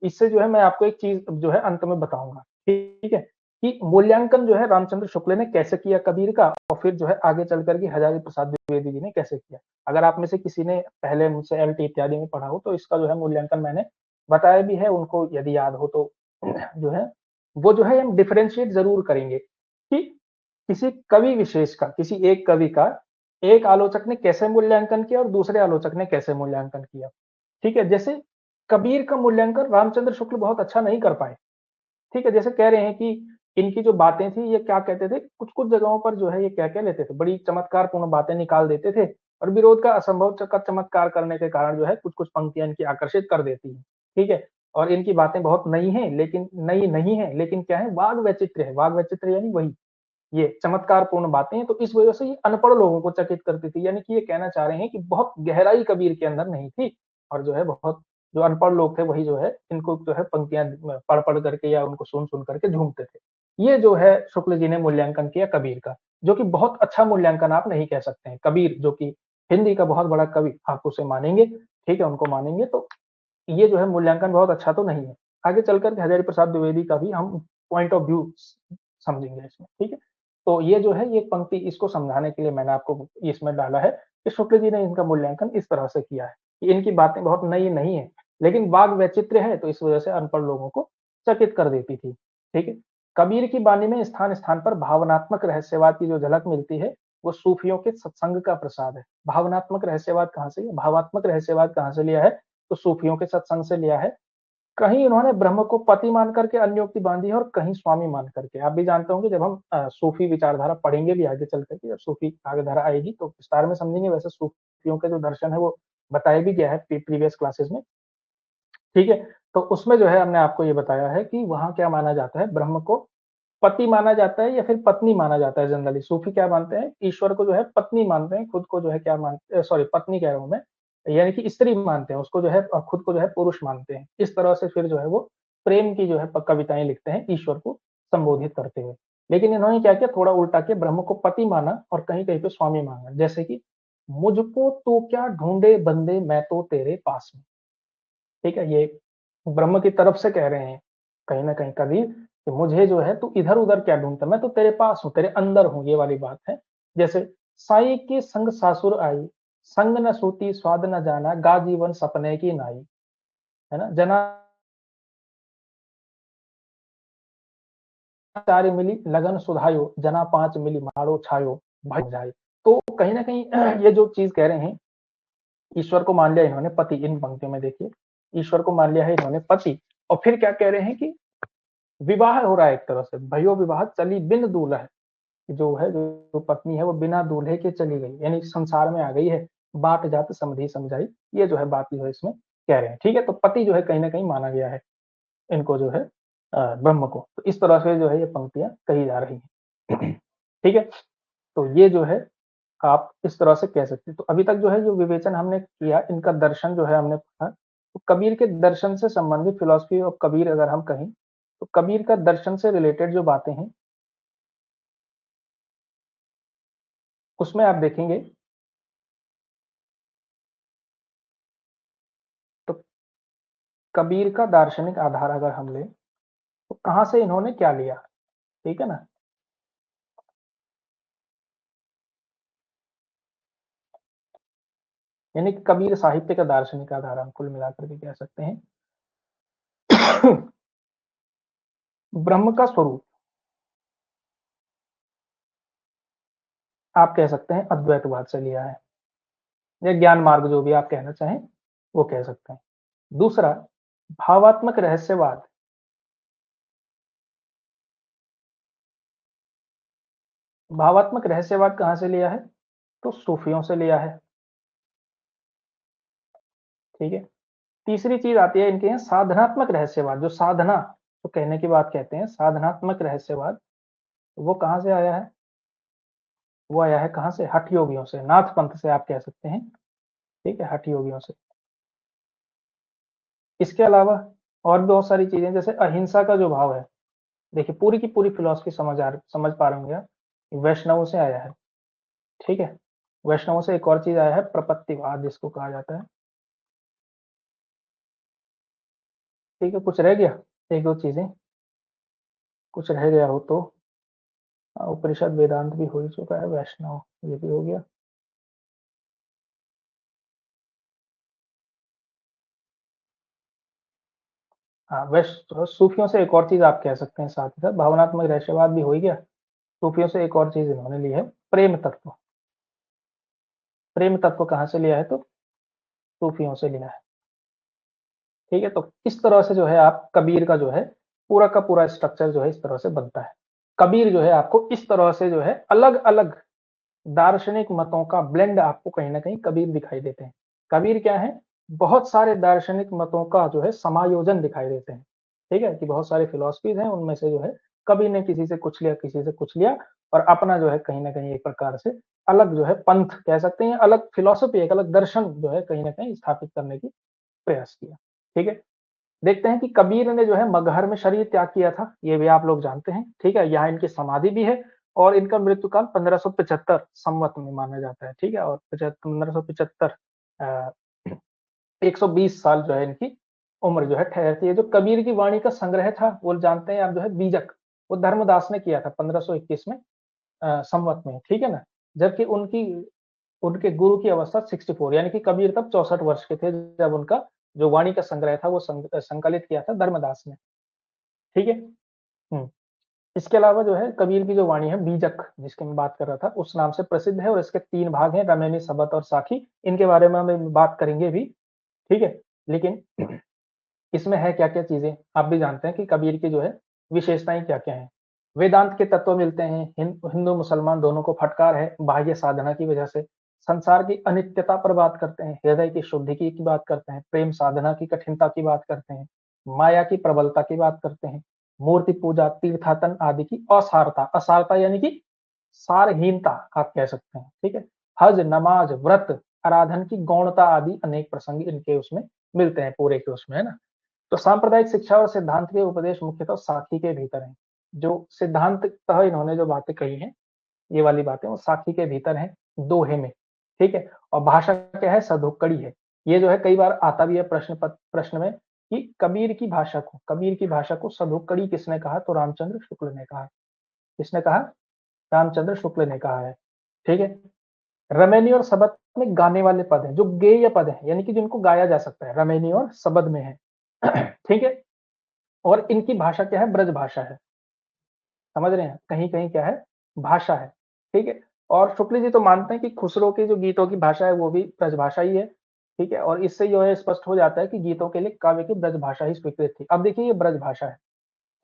इससे जो है मैं आपको एक चीज जो है अंत में बताऊंगा। ठीक है, कि मूल्यांकन जो है रामचंद्र शुक्ल ने कैसे किया कबीर का, और फिर जो है आगे चल करके हजारी प्रसाद द्विवेदी जी ने कैसे किया। अगर आप में से किसी ने पहले मुझसे एलटी इत्यादि में पढ़ा हो तो इसका जो है मूल्यांकन मैंने बताया भी है, उनको यदि याद हो तो जो है वो जो है हम डिफरेंशिएट जरूर करेंगे कि किसी कवि विशेष का, किसी एक कवि का एक आलोचक ने कैसे मूल्यांकन किया और दूसरे आलोचक ने कैसे मूल्यांकन किया। ठीक है, जैसे कबीर का मूल्यांकन रामचंद्र शुक्ल बहुत अच्छा नहीं कर पाए। ठीक है, जैसे कह रहे हैं कि इनकी जो बातें थी ये क्या कहते थे, कुछ-कुछ जगहों पर जो है ये क्या कह लेते थे, बड़ी चमत्कारपूर्ण बातें निकाल देते थे, और विरोध का असंभव का चमत्कार करने के कारण जो है कुछ-कुछ पंक्तियाँ इनकी आकर्षित कर देती हैं। ठीक है? और इनकी बातें बहुत नई हैं, लेकिन नई नहीं है, लेकिन क्या है, वाग वैचित्र्य है। वाग वैचित्र्य यानी वही, ये चमत्कारपूर्ण बातें हैं, तो इस वजह से ये अनपढ़ लोगों को चकित करती थी। यानी कि ये कहना चाह रहे हैं कि बहुत गहराई कबीर के अंदर नहीं थी, और जो है बहुत जो अनपढ़ लोग थे वही जो है इनको जो है पंक्तियां पढ़ करके या उनको सुन करके झूमते थे। ये जो है शुक्ल जी ने मूल्यांकन किया कबीर का, जो कि बहुत अच्छा मूल्यांकन आप नहीं कह सकते हैं। कबीर जो कि हिंदी का बहुत बड़ा कवि, आप उसे मानेंगे, ठीक है, उनको मानेंगे, तो ये जो है मूल्यांकन बहुत अच्छा तो नहीं है। आगे चलकर के हजारी प्रसाद द्विवेदी का भी हम पॉइंट ऑफ व्यू समझेंगे इसमें, ठीक है। तो ये जो है ये पंक्ति, इसको समझाने के लिए मैंने आपको इसमें डाला है कि शुक्ल जी ने इनका मूल्यांकन इस तरह से किया है कि इनकी बातें बहुत नई नहीं है, लेकिन वाग वैचित्र्य है, तो इस वजह से अनपढ़ लोगों को चकित कर देती थी, ठीक है। कबीर की बानी में स्थान स्थान पर भावनात्मक रहस्यवाद की जो झलक मिलती है, वो सूफियों के सत्संग का प्रसाद है। भावनात्मक रहस्यवाद कहाँ से, भावात्मक रहस्यवाद कहाँ से लिया है, तो सूफियों के सत्संग से लिया है। कहीं इन्होंने ब्रह्म को पति मान करके अन्योक्ति बांधी है, और कहीं स्वामी मान करके। आप भी जानते होंगे, जब हम सूफी विचारधारा पढ़ेंगे भी आगे चल करके, जब सूफी विचारधारा आएगी तो विस्तार में समझेंगे। वैसे सूफियों के जो दर्शन है वो बताया भी गया है प्रीवियस क्लासेस में, ठीक है। तो उसमें जो है हमने आपको ये बताया है कि वहां क्या माना जाता है, ब्रह्म को पति माना जाता है या फिर पत्नी माना जाता है। जनरली सूफी क्या मानते हैं, ईश्वर को जो है पत्नी मानते हैं, खुद को जो है क्या मानते, सॉरी पत्नी कह रहा हूं मैं, यानी कि स्त्री मानते हैं उसको जो है, और खुद को जो है पुरुष मानते हैं। इस तरह से फिर जो है वो प्रेम की जो है कविताएं लिखते हैं ईश्वर को संबोधित करते हुए। लेकिन इन्होंने क्या किया, थोड़ा उल्टा के ब्रह्म को पति माना और कहीं कहीं पे स्वामी माना। जैसे कि मुझको तो क्या ढूंढे बंदे, मैं तो तेरे पास में, ठीक है। ये ब्रह्म की तरफ से कह रहे हैं कहीं ना कहीं कबीर कि मुझे जो है तू इधर उधर क्या ढूंढता, मैं तो तेरे पास हूँ, तेरे अंदर हूँ, ये वाली बात है। जैसे साई के संग सासुर आई, संग न सूती स्वाद न जाना, गा जीवन सपने की नाई, है ना। जना चार मिली लगन सुधायो, जना पांच मिली मारो छायो, भाई जाए। तो कहीं ना कहीं ये जो चीज कह रहे हैं, ईश्वर को मान लिया इन्होंने पति। इन पंक्तियों में देखिए, ईश्वर को मान लिया है इन्होंने पति, और फिर क्या कह रहे हैं कि विवाह हो रहा है एक तरह से, भयो विवाह चली बिन दूल्हा है, जो है जो पत्नी है वो बिना दूल्हे के चली गई, यानी संसार में आ गई है, बाट जात समझी समझाई, ये जो है बात जो है इसमें कह रहे हैं, ठीक है। तो पति जो है कहीं ना कहीं माना गया है इनको जो है ब्रह्म को। तो इस तरह से जो है ये पंक्तियां कही जा रही हैं ठीक है। तो ये जो है आप इस तरह से कह सकते हैं। तो अभी तक जो है जो विवेचन हमने किया, इनका दर्शन जो है हमने पढ़ा। तो कबीर के दर्शन से संबंधित फिलॉसफी ऑफ कबीर अगर हम कहें, तो कबीर का दर्शन से रिलेटेड जो बातें हैं उसमें आप देखेंगे तो कबीर का दार्शनिक आधार अगर हम लें, तो कहां से इन्होंने क्या लिया, ठीक है ना। यानी कि कबीर साहित्य का दार्शनिक आधार हम कुल मिलाकर के कह सकते हैं ब्रह्म का स्वरूप आप कह सकते हैं अद्वैतवाद से लिया है, या ज्ञान मार्ग जो भी आप कहना चाहें वो कह सकते हैं। दूसरा, भावात्मक रहस्यवाद, भावात्मक रहस्यवाद कहां से लिया है, तो सूफियों से लिया है, ठीक है। तीसरी चीज आती है इनके यहाँ साधनात्मक रहस्यवाद, जो साधना तो कहने की बात कहते हैं, साधनात्मक रहस्यवाद, वो कहां से आया है, वो आया है कहां से, हठ योगियों से, नाथ पंथ से आप कह सकते हैं, ठीक है, हठ योगियों से। इसके अलावा और भी बहुत सारी चीजें, जैसे अहिंसा का जो भाव है, देखिए पूरी की पूरी फिलोसफी समझ पा रहे होंगे आप, वैष्णवों से आया है, ठीक है। वैष्णवों से एक और चीज आया है, प्रपत्तिवाद जिसको कहा जाता है, ठीक है। कुछ रह गया, एक दो चीजें कुछ रह गया हो तो, उपनिषद वेदांत भी हो ही चुका है, वैष्णव ये भी हो गया। हाँ, वैष्णव सूफियों से एक और चीज आप कह सकते हैं, साथ ही साथ भावनात्मक रहस्यवाद भी हो ही गया। सूफियों से एक और चीज इन्होंने ली है, प्रेम तत्व। प्रेम तत्व कहाँ से लिया है, तो सूफियों से लिया है, ठीक है। तो इस तरह से जो है आप कबीर का जो है पूरा का पूरा स्ट्रक्चर जो है इस तरह से बनता है। कबीर जो है आपको इस तरह से जो है अलग अलग दार्शनिक मतों का ब्लेंड आपको कहीं ना कहीं कबीर दिखाई देते हैं। कबीर क्या है, बहुत सारे दार्शनिक मतों का जो है समायोजन दिखाई देते हैं, ठीक है? कि बहुत सारे फिलॉसफीज़ हैं, उनमें से जो है कवि ने किसी से कुछ लिया, किसी से कुछ लिया और अपना जो है कहीं न कहीं एक प्रकार से अलग जो है पंथ कह सकते हैं, अलग फिलॉसफी, एक अलग दर्शन जो है कहीं न कहीं स्थापित करने की प्रयास किया, ठीक है? देखते हैं कि कबीर ने जो है मगहर में शरीर त्याग किया था, ये भी आप लोग जानते हैं, ठीक है? यहाँ इनकी समाधि भी है और इनका मृत्यु काल 1575 संवत में माना जाता है, ठीक है? और 1575 अ, 120 साल जो है इनकी उम्र जो है ठहरती है। जो कबीर की वाणी का संग्रह था, वो जानते हैं आप जो है बीजक, वो धर्मदास ने किया था 1521 में संवत में, ठीक है ना? जबकि उनकी उनके गुरु की अवस्था 64 यानी कि कबीर तब 64 वर्ष के थे जब उनका जो वाणी का संग्रह था वो संकलित किया था धर्मदास ने, ठीक है? हुँ। इसके अलावा जो है कबीर की जो वाणी है बीजक जिसकी मैं बात कर रहा था, उस नाम से प्रसिद्ध है और इसके 3 भाग हैं रमैनी, सबत और साखी। इनके बारे में हम बात करेंगे भी, ठीक है? लेकिन इसमें है क्या-क्या चीज़ें, आप भी जानते हैं कि कबीर की जो है विशेषताएँ क्या-क्या हैं। वेदांत के तत्व मिलते हैं, हिंदू मुसलमान दोनों को फटकार है बाह्य साधना की वजह से। संसार की अनित्यता पर बात करते हैं, हृदय की शुद्धि की बात करते हैं, प्रेम साधना की कठिनता की बात करते हैं, माया की प्रबलता की बात करते हैं, मूर्ति पूजा, तीर्थाटन आदि की असारता, असारता यानी कि सारहीनता आप कह सकते हैं, ठीक है? हज, नमाज, व्रत, आराधन की गौणता आदि अनेक प्रसंग इनके उसमें मिलते हैं पूरे के उसमें, है ना? तो सांप्रदायिक शिक्षा और सिद्धांत के उपदेश मुख्यतः साखी के भीतर हैं। जो सिद्धांततः इन्होंने जो बातें कही हैं, ये वाली बातें वो साखी के भीतर हैं, दोहे में, ठीक है? और भाषा क्या है? सधुक्कड़ी है। ये जो है कई बार आता भी है प्रश्न में कि कबीर की भाषा को सधुक्कड़ी किसने कहा? तो रामचंद्र शुक्ल ने कहा। किसने कहा? रामचंद्र शुक्ल ने कहा है, ठीक है? रमैनी और सबद में गाने वाले पद हैं, जो गेय पद हैं, यानी कि जिनको गाया जा सकता है, रमैनी और सबद में है, ठीक है? और इनकी भाषा क्या है? ब्रज भाषा है। समझ रहे हैं? कहीं-कहीं क्या है? भाषा है, ठीक है? और शुक्ल जी तो मानते हैं कि खुसरो के जो गीतों की भाषा है वो भी ब्रजभाषा ही है, ठीक है? और इससे जो है स्पष्ट हो जाता है कि गीतों के लिए काव्य की ब्रजभाषा ही स्वीकृत थी। अब देखिए ये ब्रजभाषा है,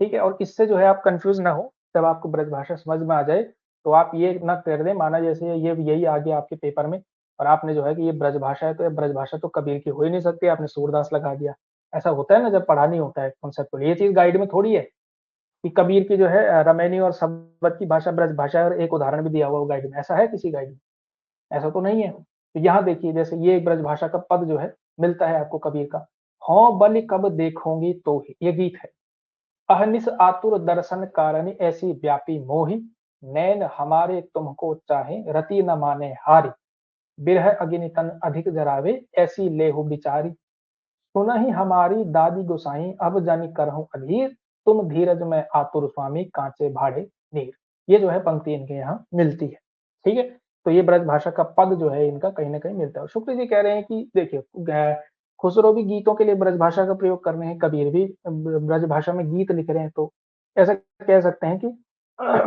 ठीक है? और इससे जो है आप कन्फ्यूज़ ना हो, जब आपको ब्रजभाषा समझ में आ जाए, तो आप ये ना कर दें माना जैसे ये यही आ गया आपके पेपर में और आपने जो है कि ये ब्रजभाषा है, तो ये ब्रजभाषा तो कबीर की हो ही नहीं सकती, आपने सूरदास लगा दिया। ऐसा होता है ना जब पढ़ा नहीं होता है कॉन्सेप्चुअली, ये चीज़ गाइड में थोड़ी है। कि कबीर की जो है रमैनी और सबद की भाषा ब्रज भाषा है और एक उदाहरण भी दिया हुआ है गाइड में, ऐसा है किसी गाइड में? ऐसा तो नहीं है। तो यहाँ देखिए जैसे ये ब्रज भाषा का पद जो है मिलता है आपको कबीर का, "हों बलि कब देखोगी तोहि" ये गीत है। "अहनिस आतुर दर्शन कारणि ऐसी व्यापी मोहि, नैन हमारे तुमको चाहे रति न माने हारि, बिरह अग्नि तन अधिक जरावे ऐसी लेहु बिचारी, सुनहि हमारी दादी गोसाई अब जानि करहूँ अधीर, तुम धीरज में आतुर स्वामी कांचे भाड़े नीर। ये जो है पंक्ति इनके यहाँ मिलती है, ठीक है? तो ये ब्रज भाषा का पद जो है इनका कहीं न कहीं मिलता है। शुक्ल जी कह रहे हैं कि देखिए खुसरो भी गीतों के लिए ब्रज भाषा का प्रयोग कर रहे हैं, कबीर भी ब्रज भाषा में गीत लिख रहे हैं, तो ऐसा कह सकते हैं कि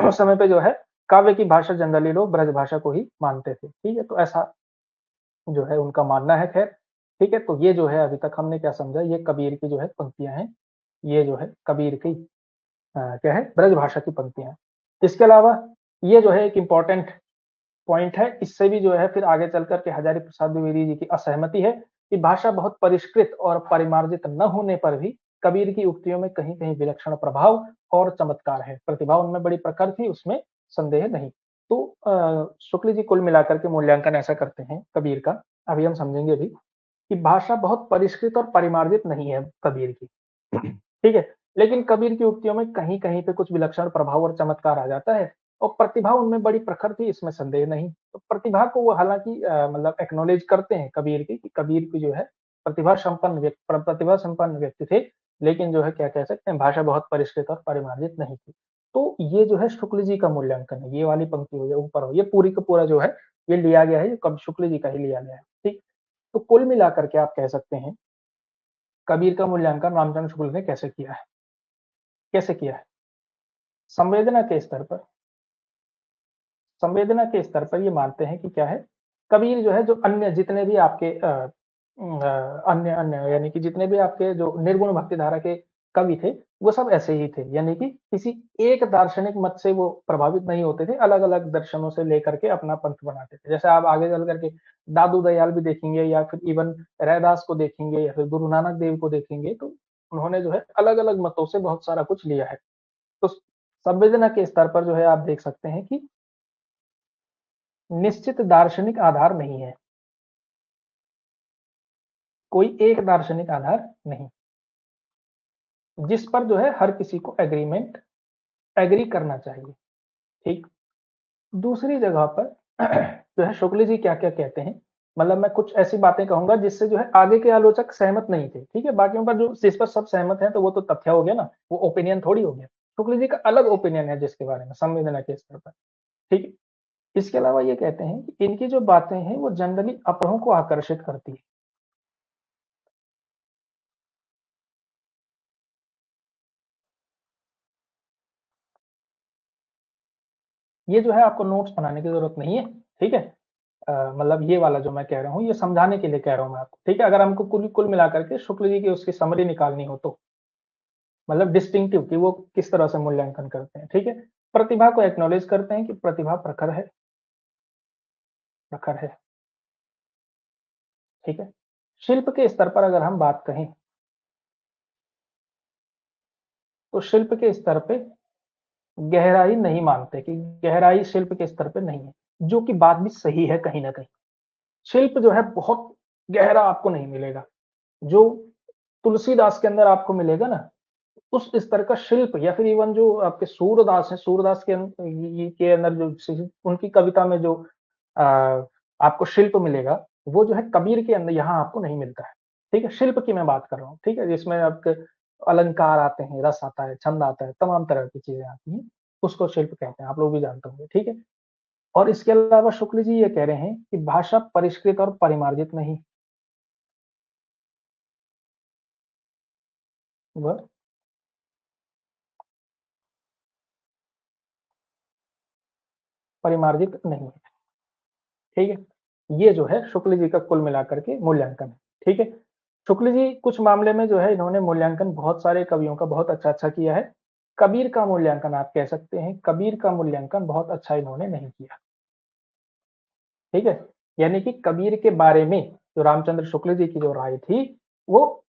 उस समय पे जो है काव्य की भाषा जनरली लोग ब्रज भाषा को ही मानते थे, ठीक है? तो ऐसा जो है उनका मानना है खैर, ठीक है? तो ये जो है अभी तक हमने क्या समझा ये कबीर की जो है पंक्तियाँ हैं, ये जो है कबीर की क्या है ब्रज भाषा की पंक्तियाँ हैं। इसके अलावा ये जो है एक इम्पोर्टेंट पॉइंट है, इससे भी जो है फिर आगे चल कर के हजारी प्रसाद द्विवेदी जी की असहमति है कि भाषा बहुत परिष्कृत और परिमार्जित न होने पर भी कबीर की उक्तियों में कहीं-कहीं विलक्षण प्रभाव और चमत्कार है। प्रतिभा उनमें बड़ी प्रखर थी, उसमें संदेह नहीं। तो शुक्ल जी कुल मिलाकर के मूल्यांकन ऐसा करते हैं कबीर का, अभी हम समझेंगे भी, कि भाषा बहुत परिष्कृत और परिमार्जित नहीं है कबीर की, ठीक है? लेकिन कबीर की उक्तियों में कहीं-कहीं पे कुछ विलक्षण प्रभाव और चमत्कार आ जाता है और प्रतिभा उनमें बड़ी प्रखर थी, इसमें संदेह नहीं। तो प्रतिभा को वो हालाँकि मतलब एक्नॉलेज करते हैं कबीर की कि कबीर की जो है प्रतिभा संपन्न व्यक्ति थे, लेकिन जो है क्या कह सकते हैं भाषा बहुत परिष्कृत और परिमार्जित नहीं थी। तो ये जो है शुक्ल जी का मूल्यांकन है, ये वाली पंक्ति हो या ऊपर हो, ये पूरी का पूरा जो है ये लिया गया है, ये कब शुक्ल जी का ही लिया गया है, ठीक? तो कुल मिलाकर के आप कह सकते हैं, कबीर का मूल्यांकन रामचंद्र शुक्ल ने कैसे किया है? कैसे किया है? संवेदना के स्तर पर संवेदना के स्तर पर ये मानते हैं कि क्या है, कबीर जो है जो अन्य जितने भी आपके अन्य अन्य यानी कि जितने भी आपके जो निर्गुण भक्ति धारा के कवि थे वो सब ऐसे ही थे, यानी कि किसी एक दार्शनिक मत से वो प्रभावित नहीं होते थे, अलग अलग दर्शनों से लेकर के अपना पंथ बनाते थे। जैसे आप आगे चल करके दादू दयाल भी देखेंगे, या फिर इवन रैदास को देखेंगे, या फिर गुरु नानक देव को देखेंगे, तो उन्होंने जो है अलग अलग मतों से बहुत सारा कुछ लिया है। तो संवेदना के स्तर पर जो है आप देख सकते हैं कि निश्चित दार्शनिक आधार नहीं है, कोई एक दार्शनिक आधार नहीं, जिस पर जो है हर किसी को एग्री करना चाहिए। ठीक। दूसरी जगह पर जो है शुक्ल जी क्या-क्या कहते हैं, मतलब मैं कुछ ऐसी बातें कहूँगा जिससे जो है आगे के आलोचक सहमत नहीं थे, ठीक है? बाकियों पर जो जिस पर सब सहमत हैं तो वो तो तथ्य हो गया ना, वो ओपिनियन थोड़ी हो गया। शुक्ल जी का अलग ओपिनियन है जिसके बारे में संवेदना के स्तर पर, ठीक है? इसके अलावा ये कहते हैं कि इनकी जो बातें हैं वो जनरली अपरों को आकर्षित करती है। ये जो है आपको नोट्स बनाने की ज़रूरत नहीं है, ठीक है? मतलब ये वाला जो मैं कह रहा हूँ, ये समझाने के लिए कह रहा हूँ मैं आपको, ठीक है? अगर हमको कुल कुल मिला करके शुक्ल जी की उसकी समरी निकालनी हो तो, मतलब डिस्टिंक्टिव कि वो किस तरह से मूल्यांकन करते हैं, ठीक है? प्रतिभा को एक्नॉलेज करते हैं कि प्रतिभा प्रखर है, ठीक है? शिल्प के स्तर पर अगर हम बात कहें, तो शिल्प के स्तर पे गहराई नहीं मानते कि गहराई शिल्प के स्तर पे नहीं है, जो कि बात भी सही है कहीं न कहीं। शिल्प जो है बहुत गहरा आपको नहीं मिलेगा, जो तुलसीदास के अंदर आपको मिलेगा ना, उस स्तर का शिल्प, या फिर इवन जो आपके सूरदास हैं, सूरदास के अंदर जो उनकी कविता में जो आपको शिल्प मिलेगा, वो जो है कबीर के अंदर यहाँ आपको नहीं मिलता है, ठीक है? शिल्प की मैं बात कर रहा हूँ, ठीक है? जिसमें आपके अलंकार आते हैं, रस आता है, छंद आता है, तमाम तरह की चीज़ें आती हैं, उसको शिल्प कहते हैं, आप लोग भी जानते होंगे, ठीक है? और इसके अलावा शुक्ल जी ये कह रहे हैं कि भाषा परिष्कृत और परिमार्जित नहीं, वह परिमार्जित नहीं है, ठीक है? ये जो है शुक्ल जी का कुल मिलाकर के मूल्यांकन है, ठीक है? शुक्ल जी कुछ मामले में जो है इन्होंने मूल्यांकन बहुत सारे कवियों का बहुत अच्छा-अच्छा किया है। कबीर का मूल्यांकन आप कह सकते हैं, कबीर का मूल्यांकन बहुत अच्छा इन्होंने नहीं किया, ठीक है? यानी कि कबीर के बारे में जो रामचंद्र शुक्ल जी की जो राय थी, वो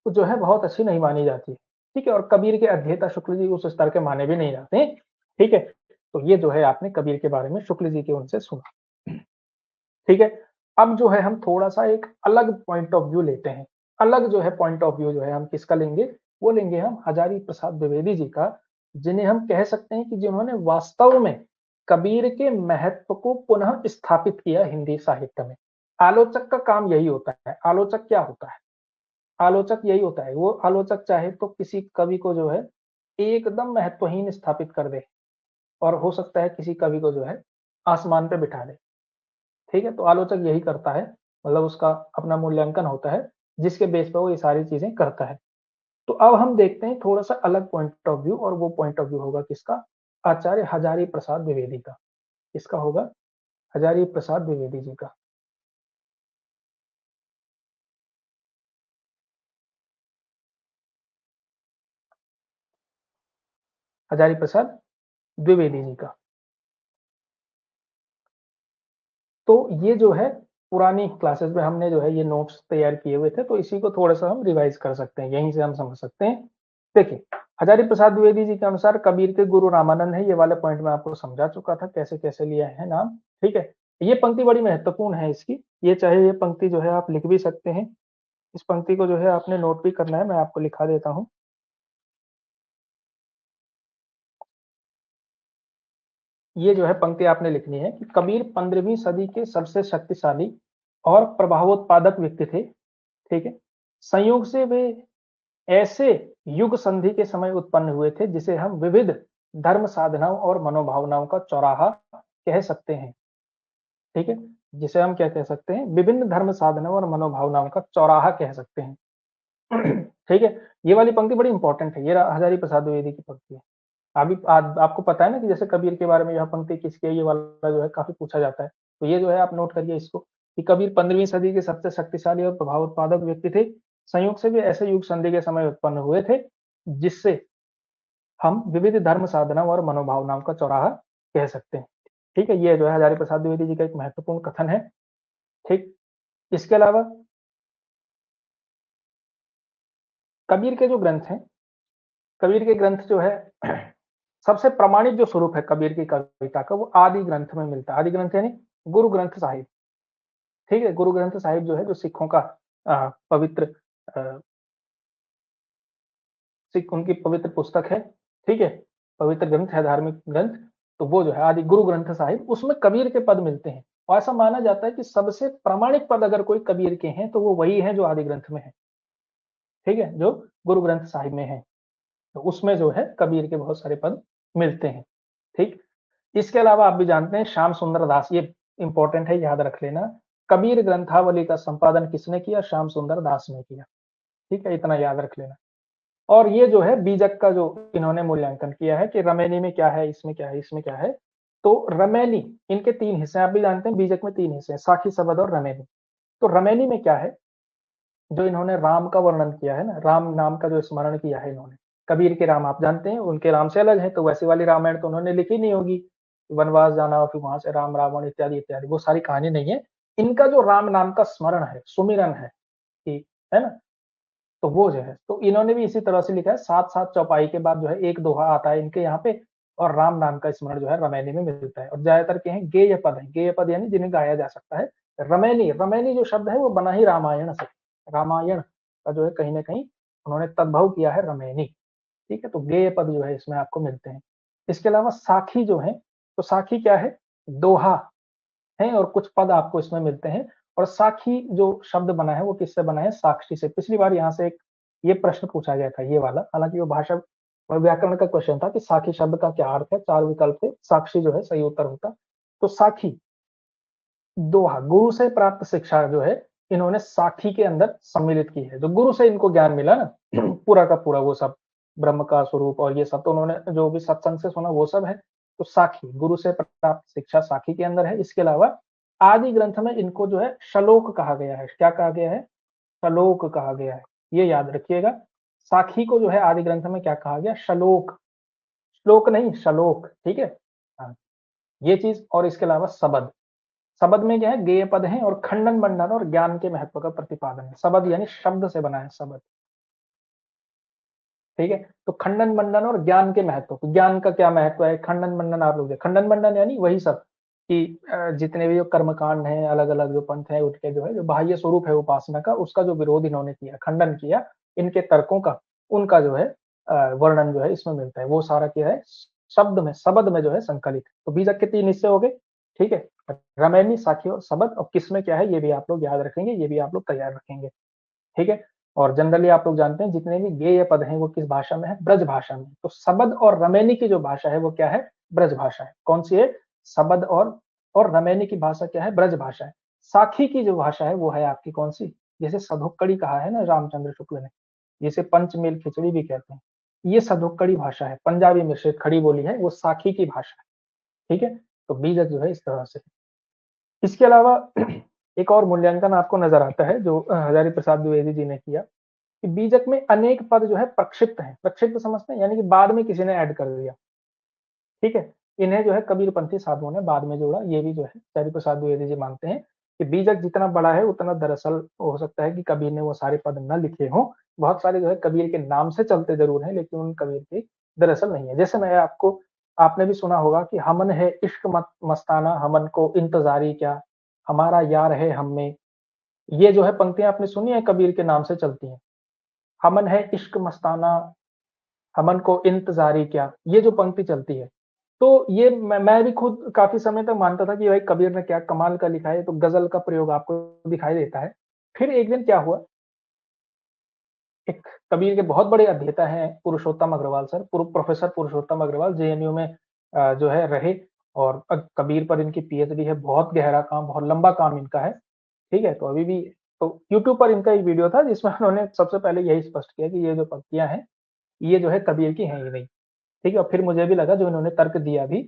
जो है बहुत अच्छी नहीं मानी जाती, ठीक है? और कबीर के अध्येता शुक्ल जी उस स्तर के माने भी नहीं जाते हैं, ठीक है? तो ये जो है आपने कबीर के बारे में शुक्ल जी के उनसे सुना। ठीक है? अब जो है हम थोड़ा-सा एक अलग पॉइंट ऑफ व्यू लेते हैं। अलग जो है पॉइंट ऑफ व्यू जो है हम किसका लेंगे? वो लेंगे हम हजारी प्रसाद द्विवेदी जी का, जिन्हें हम कह सकते हैं कि जिन्होंने वास्तव में कबीर के महत्व को पुनः स्थापित किया हिंदी साहित्य में। आलोचक का काम यही होता है। आलोचक क्या होता है? आलोचक यही होता है। वो आलोचक चाहे तो किसी कवि को जो है एकदम महत्वहीन स्थापित कर दे, और हो सकता है किसी कवि को जो है आसमान पे बिठा दे। ठीक है? तो आलोचक यही करता है, मतलब उसका अपना मूल्यांकन होता है, जिसके बेस पे वो ये सारी चीज़ें करता है। तो अब हम देखते हैं थोड़ा-सा अलग पॉइंट ऑफ व्यू, और वो पॉइंट ऑफ व्यू होगा किसका? आचार्य हजारी प्रसाद द्विवेदी का। किसका होगा? हजारी प्रसाद द्विवेदी जी का। हजारी प्रसाद द्विवेदी जी का। तो ये जो है पुरानी क्लासेस में हमने जो है ये नोट्स तैयार किए हुए थे, तो इसी को थोड़ा-सा हम रिवाइज़ कर सकते हैं, यहीं से हम समझ सकते हैं। देखिए, हजारी प्रसाद द्विवेदी जी के अनुसार कबीर के गुरु रामानंद हैं, ये वाले पॉइंट मैं आपको समझा चुका था, कैसे-कैसे लिया है नाम, ठीक है? ये पंक्ति बड़ी महत्वपूर्ण है इसकी, ये चाहे ये पंक्ति जो है आप लिख भी सकते हैं, इस पंक्ति को जो है आपने नोट भी करना है, मैं आपको लिखा देता हूँ। ये जो है पंक्ति आपने लिखनी है कि कबीर 15वीं सदी के सबसे शक्तिशाली और प्रभावोत्पादक व्यक्ति थे, ठीक है? संयोग से वे ऐसे युग संधि के समय उत्पन्न हुए थे जिसे हम विविध धर्म साधनाओं और मनोभावनाओं का चौराहा कह सकते हैं, ठीक है? जिसे हम क्या कह सकते हैं? विभिन्न धर्म साधनाओं और मनोभावनाओं का चौराहा कह सकते हैं। ठीक है? ये वाली पंक्ति बड़ी इंपॉर्टेंट है, ये हजारी प्रसाद द्विवेदी की पंक्ति है। अभी आपको पता है ना कि जैसे कबीर के बारे में यह पंक्ति किसकी है, ये वाला जो है काफ़ी पूछा जाता है। तो ये जो है आप नोट करिए इसको कि कबीर 15वीं सदी के सबसे शक्तिशाली और प्रभाव उत्पादक व्यक्ति थे। संयोग से भी ऐसे युग संधि के समय उत्पन्न हुए थे जिससे हम विविध धर्म साधना और मनोभावनाओं का चौराहा कह सकते हैं। ठीक है, ये जो है हजारी प्रसाद द्विवेदी जी का एक महत्वपूर्ण कथन है। ठीक, इसके अलावा कबीर के जो ग्रंथ हैं, कबीर के ग्रंथ जो है सबसे प्रमाणित जो स्वरूप है कबीर की कविता का वो आदि ग्रंथ में मिलता है। आदि ग्रंथ यानी गुरु ग्रंथ साहिब। ठीक है, गुरु ग्रंथ साहिब जो है जो सिखों का पवित्र सिख उनकी पवित्र पुस्तक है। ठीक है, पवित्र ग्रंथ है, धार्मिक ग्रंथ। तो वो जो है आदि गुरु ग्रंथ साहिब, उसमें कबीर के पद मिलते हैं और ऐसा माना जाता है कि सबसे प्रामाणिक पद अगर कोई कबीर के हैं तो वो वही है जो आदि ग्रंथ में है। ठीक है, जो गुरु ग्रंथ साहिब में है, तो उसमें जो है कबीर के बहुत सारे पद मिलते हैं। ठीक, इसके अलावा आप भी जानते हैं श्याम सुंदर दास, ये इंपॉर्टेंट है, याद रख लेना। कबीर ग्रंथावली का संपादन किसने किया? श्याम सुंदर दास ने किया। ठीक है, इतना याद रख लेना। और ये जो है बीजक का जो इन्होंने मूल्यांकन किया है कि रमैनी में क्या है, इसमें क्या है, इसमें क्या है। तो रमैनी, इनके 3 हिस्से आप भी जानते हैं, बीजक में 3 हिस्से हैं, साखी, शबद और रमैनी। तो रमैनी में क्या है, जो इन्होंने राम का वर्णन किया है ना, राम नाम का जो स्मरण किया है इन्होंने। कबीर के राम आप जानते हैं, उनके राम से अलग है, तो वैसी वाली रामायण तो उन्होंने लिखी नहीं होगी, वनवास जाना और फिर वहां से राम रावण इत्यादि इत्यादि, वो सारी कहानी नहीं है। इनका जो राम नाम का स्मरण है, सुमिरन है, ठीक है ना, तो वो जो है, तो इन्होंने भी इसी तरह से लिखा है। 7-7 चौपाई के बाद जो है एक दोहा आता है इनके यहाँ पे, और राम नाम का स्मरण जो है रमैनी में मिलता है। और ज्यादातर के हैं गेय पद है, गेय पद यानी जिन्हें गाया जा सकता है। रमैनी, रमैनी जो शब्द है वो बना ही रामायण से, रामायण का जो है कहीं ना कहीं उन्होंने तद्भव किया है रमैनी। ठीक है, तो गेय पद जो है इसमें आपको मिलते हैं। इसके अलावा साखी जो है, तो साखी क्या है? दोहा है, और कुछ पद आपको इसमें मिलते हैं। और साखी जो शब्द बना है वो किससे बना है? साक्षी से। पिछली बार यहाँ से एक ये प्रश्न पूछा गया था, ये वाला, हालांकि वो भाषा और व्याकरण का क्वेश्चन था कि साखी शब्द का क्या अर्थ है। 4 विकल्प थे, साक्षी जो है सही उत्तर होता। तो साखी, दोहा, गुरु से प्राप्त शिक्षा जो है इन्होंने साखी के अंदर सम्मिलित की है। जो गुरु से इनको ज्ञान मिला ना पूरा का पूरा, वो सब ब्रह्म का स्वरूप और ये सब तो उन्होंने जो भी सत्संग से सुना वो सब है। तो साखी, गुरु से प्राप्त शिक्षा साखी के अंदर है। इसके अलावा आदि ग्रंथ में इनको जो है श्लोक कहा गया है। क्या कहा गया है? श्लोक कहा गया है, ये याद रखिएगा। साखी को जो है आदि ग्रंथ में क्या कहा गया? श्लोक, श्लोक नहीं, श्लोक। ठीक है, हाँ, ये चीज। और इसके अलावा शबद, शबद में क्या है? गेय पद है और खंडन मंडन और ज्ञान के महत्व का प्रतिपादन है। शबद यानी शब्द से बना है शबद। ठीक है, तो खंडन मंडन और ज्ञान के महत्व, ज्ञान का क्या महत्व है, खंडन मंडन आप लोग, खंडन मंडन यानी वही सब कि जितने भी जो कर्मकांड हैं, अलग अलग जो पंथ है, उनके जो है जो बाह्य स्वरूप है उपासना का, उसका जो विरोध इन्होंने किया, खंडन किया इनके तर्कों का, उनका जो है वर्णन जो है इसमें मिलता है। वो सारा क्या है? शब्द में, शबद में जो है संकलित। तो बीजक के 3 हिस्से हो गए। ठीक है, रमैनी, साखी और शबद। और किसमें क्या है ये भी आप लोग याद रखेंगे, ये भी आप लोग तैयार रखेंगे। ठीक है, और जनरली आप लोग जानते हैं जितने भी गेय पद हैं वो किस भाषा में है? ब्रज भाषा में। तो शबद और रमैनी की जो भाषा है वो क्या है? ब्रज भाषा है। कौन सी है? शबद और रमैनी की भाषा क्या है? ब्रज भाषा है। साखी की जो भाषा है वो है आपकी कौन सी? जैसे सधोकड़ी कहा है ना रामचंद्र शुक्ल ने, जिसे पंचमेल खिचड़ी भी कहते हैं, ये सधोकड़ी भाषा है, पंजाबी मिश्रित खड़ी बोली है, वो साखी की भाषा है। ठीक है, तो बीजक जो है इस तरह से। इसके अलावा एक और मूल्यांकन आपको नजर आता है जो हजारी प्रसाद द्विवेदी जी ने किया, कि बीजक में अनेक पद जो है प्रक्षिप्त हैं। प्रक्षिप्त समझते हैं, यानी कि बाद में किसी ने ऐड कर दिया। ठीक है, इन्हें जो है कबीरपंथी साधुओं ने बाद में जोड़ा। ये भी जो है हजारी प्रसाद द्विवेदी जी मानते हैं कि बीजक जितना बड़ा है उतना दरअसल हो सकता है कि कबीर ने वो सारे पद न लिखे हों। बहुत सारे जो है कबीर के नाम से चलते जरूर हैं, लेकिन उन कबीर की दरअसल नहीं है। जैसे मैं आपको, आपने भी सुना होगा कि हमन है इश्क मस्ताना, हमन को इंतजारी क्या, हमारा यार है हम में। ये जो है पंक्तियां आपने सुनी है, कबीर के नाम से चलती हैं। हमन है इश्क मस्ताना, हमन को इंतजारी क्या, ये जो पंक्ति चलती है। तो ये मैं भी खुद काफी समय तक मानता था कि भाई कबीर ने क्या कमाल का लिखा है, तो गजल का प्रयोग आपको दिखाई देता है। फिर एक दिन क्या हुआ, एक कबीर के बहुत बड़े अध्येता हैं पुरुषोत्तम अग्रवाल सर, प्रोफेसर पुरुषोत्तम अग्रवाल, जेएनयू में जो है रहे, और कबीर पर इनकी पीएचडी है। बहुत गहरा काम, बहुत लंबा काम इनका है। ठीक है, तो अभी भी तो यूट्यूब पर इनका एक वीडियो था जिसमें उन्होंने सबसे पहले यही स्पष्ट किया कि ये जो पंक्तियां हैं ये जो है कबीर की हैं ही नहीं। ठीक है, और फिर मुझे भी लगा जो इन्होंने तर्क दिया भी,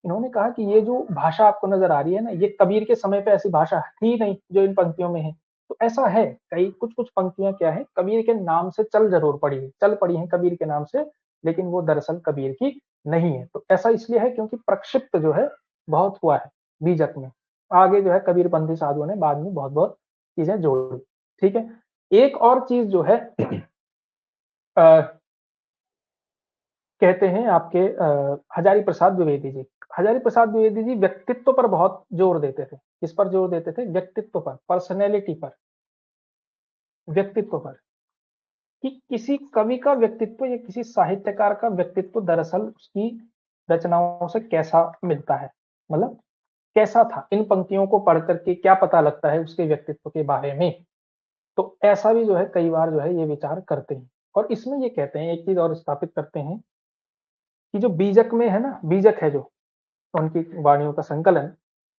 इन्होंने कहा कि ये जो भाषा आपको नजर आ रही है ना, ये कबीर के समय पे ऐसी भाषा थी नहीं जो इन पंक्तियों में है। तो ऐसा है, कई कुछ-कुछ पंक्तियाँ क्या है, कबीर के नाम से चल पड़ी हैं कबीर के नाम से, लेकिन वो दरअसल कबीर की नहीं है। तो ऐसा इसलिए है क्योंकि प्रक्षिप्त जो है बहुत हुआ है बीजक में। आगे जो है कबीरपंथी साधुओं ने बाद में बहुत-बहुत चीज़ें जोड़ी, ठीक है? एक और चीज़ जो है अ, कहते हैं आपके हजारी प्रसाद द्विवेदी जी। हजारी प्रसाद द्विवेदी जी व्यक्तित्व पर बहुत जोर देते थे। किस पर जोर देते थे? व्यक्तित्व पर, पर्सनैलिटी पर, व्यक्तित्व पर, कि किसी कवि का व्यक्तित्व या किसी साहित्यकार का व्यक्तित्व दरअसल उसकी रचनाओं से कैसा मिलता है, मतलब कैसा था? इन पंक्तियों को पढ़ कर के क्या पता लगता है उसके व्यक्तित्व के बारे में? तो ऐसा भी जो है कई बार जो है ये विचार करते हैं और इसमें ये कहते हैं, एक चीज़ और स्थापित करते हैं कि जो बीजक में है ना, बीजक है जो उनकी वाणियों का संकलन,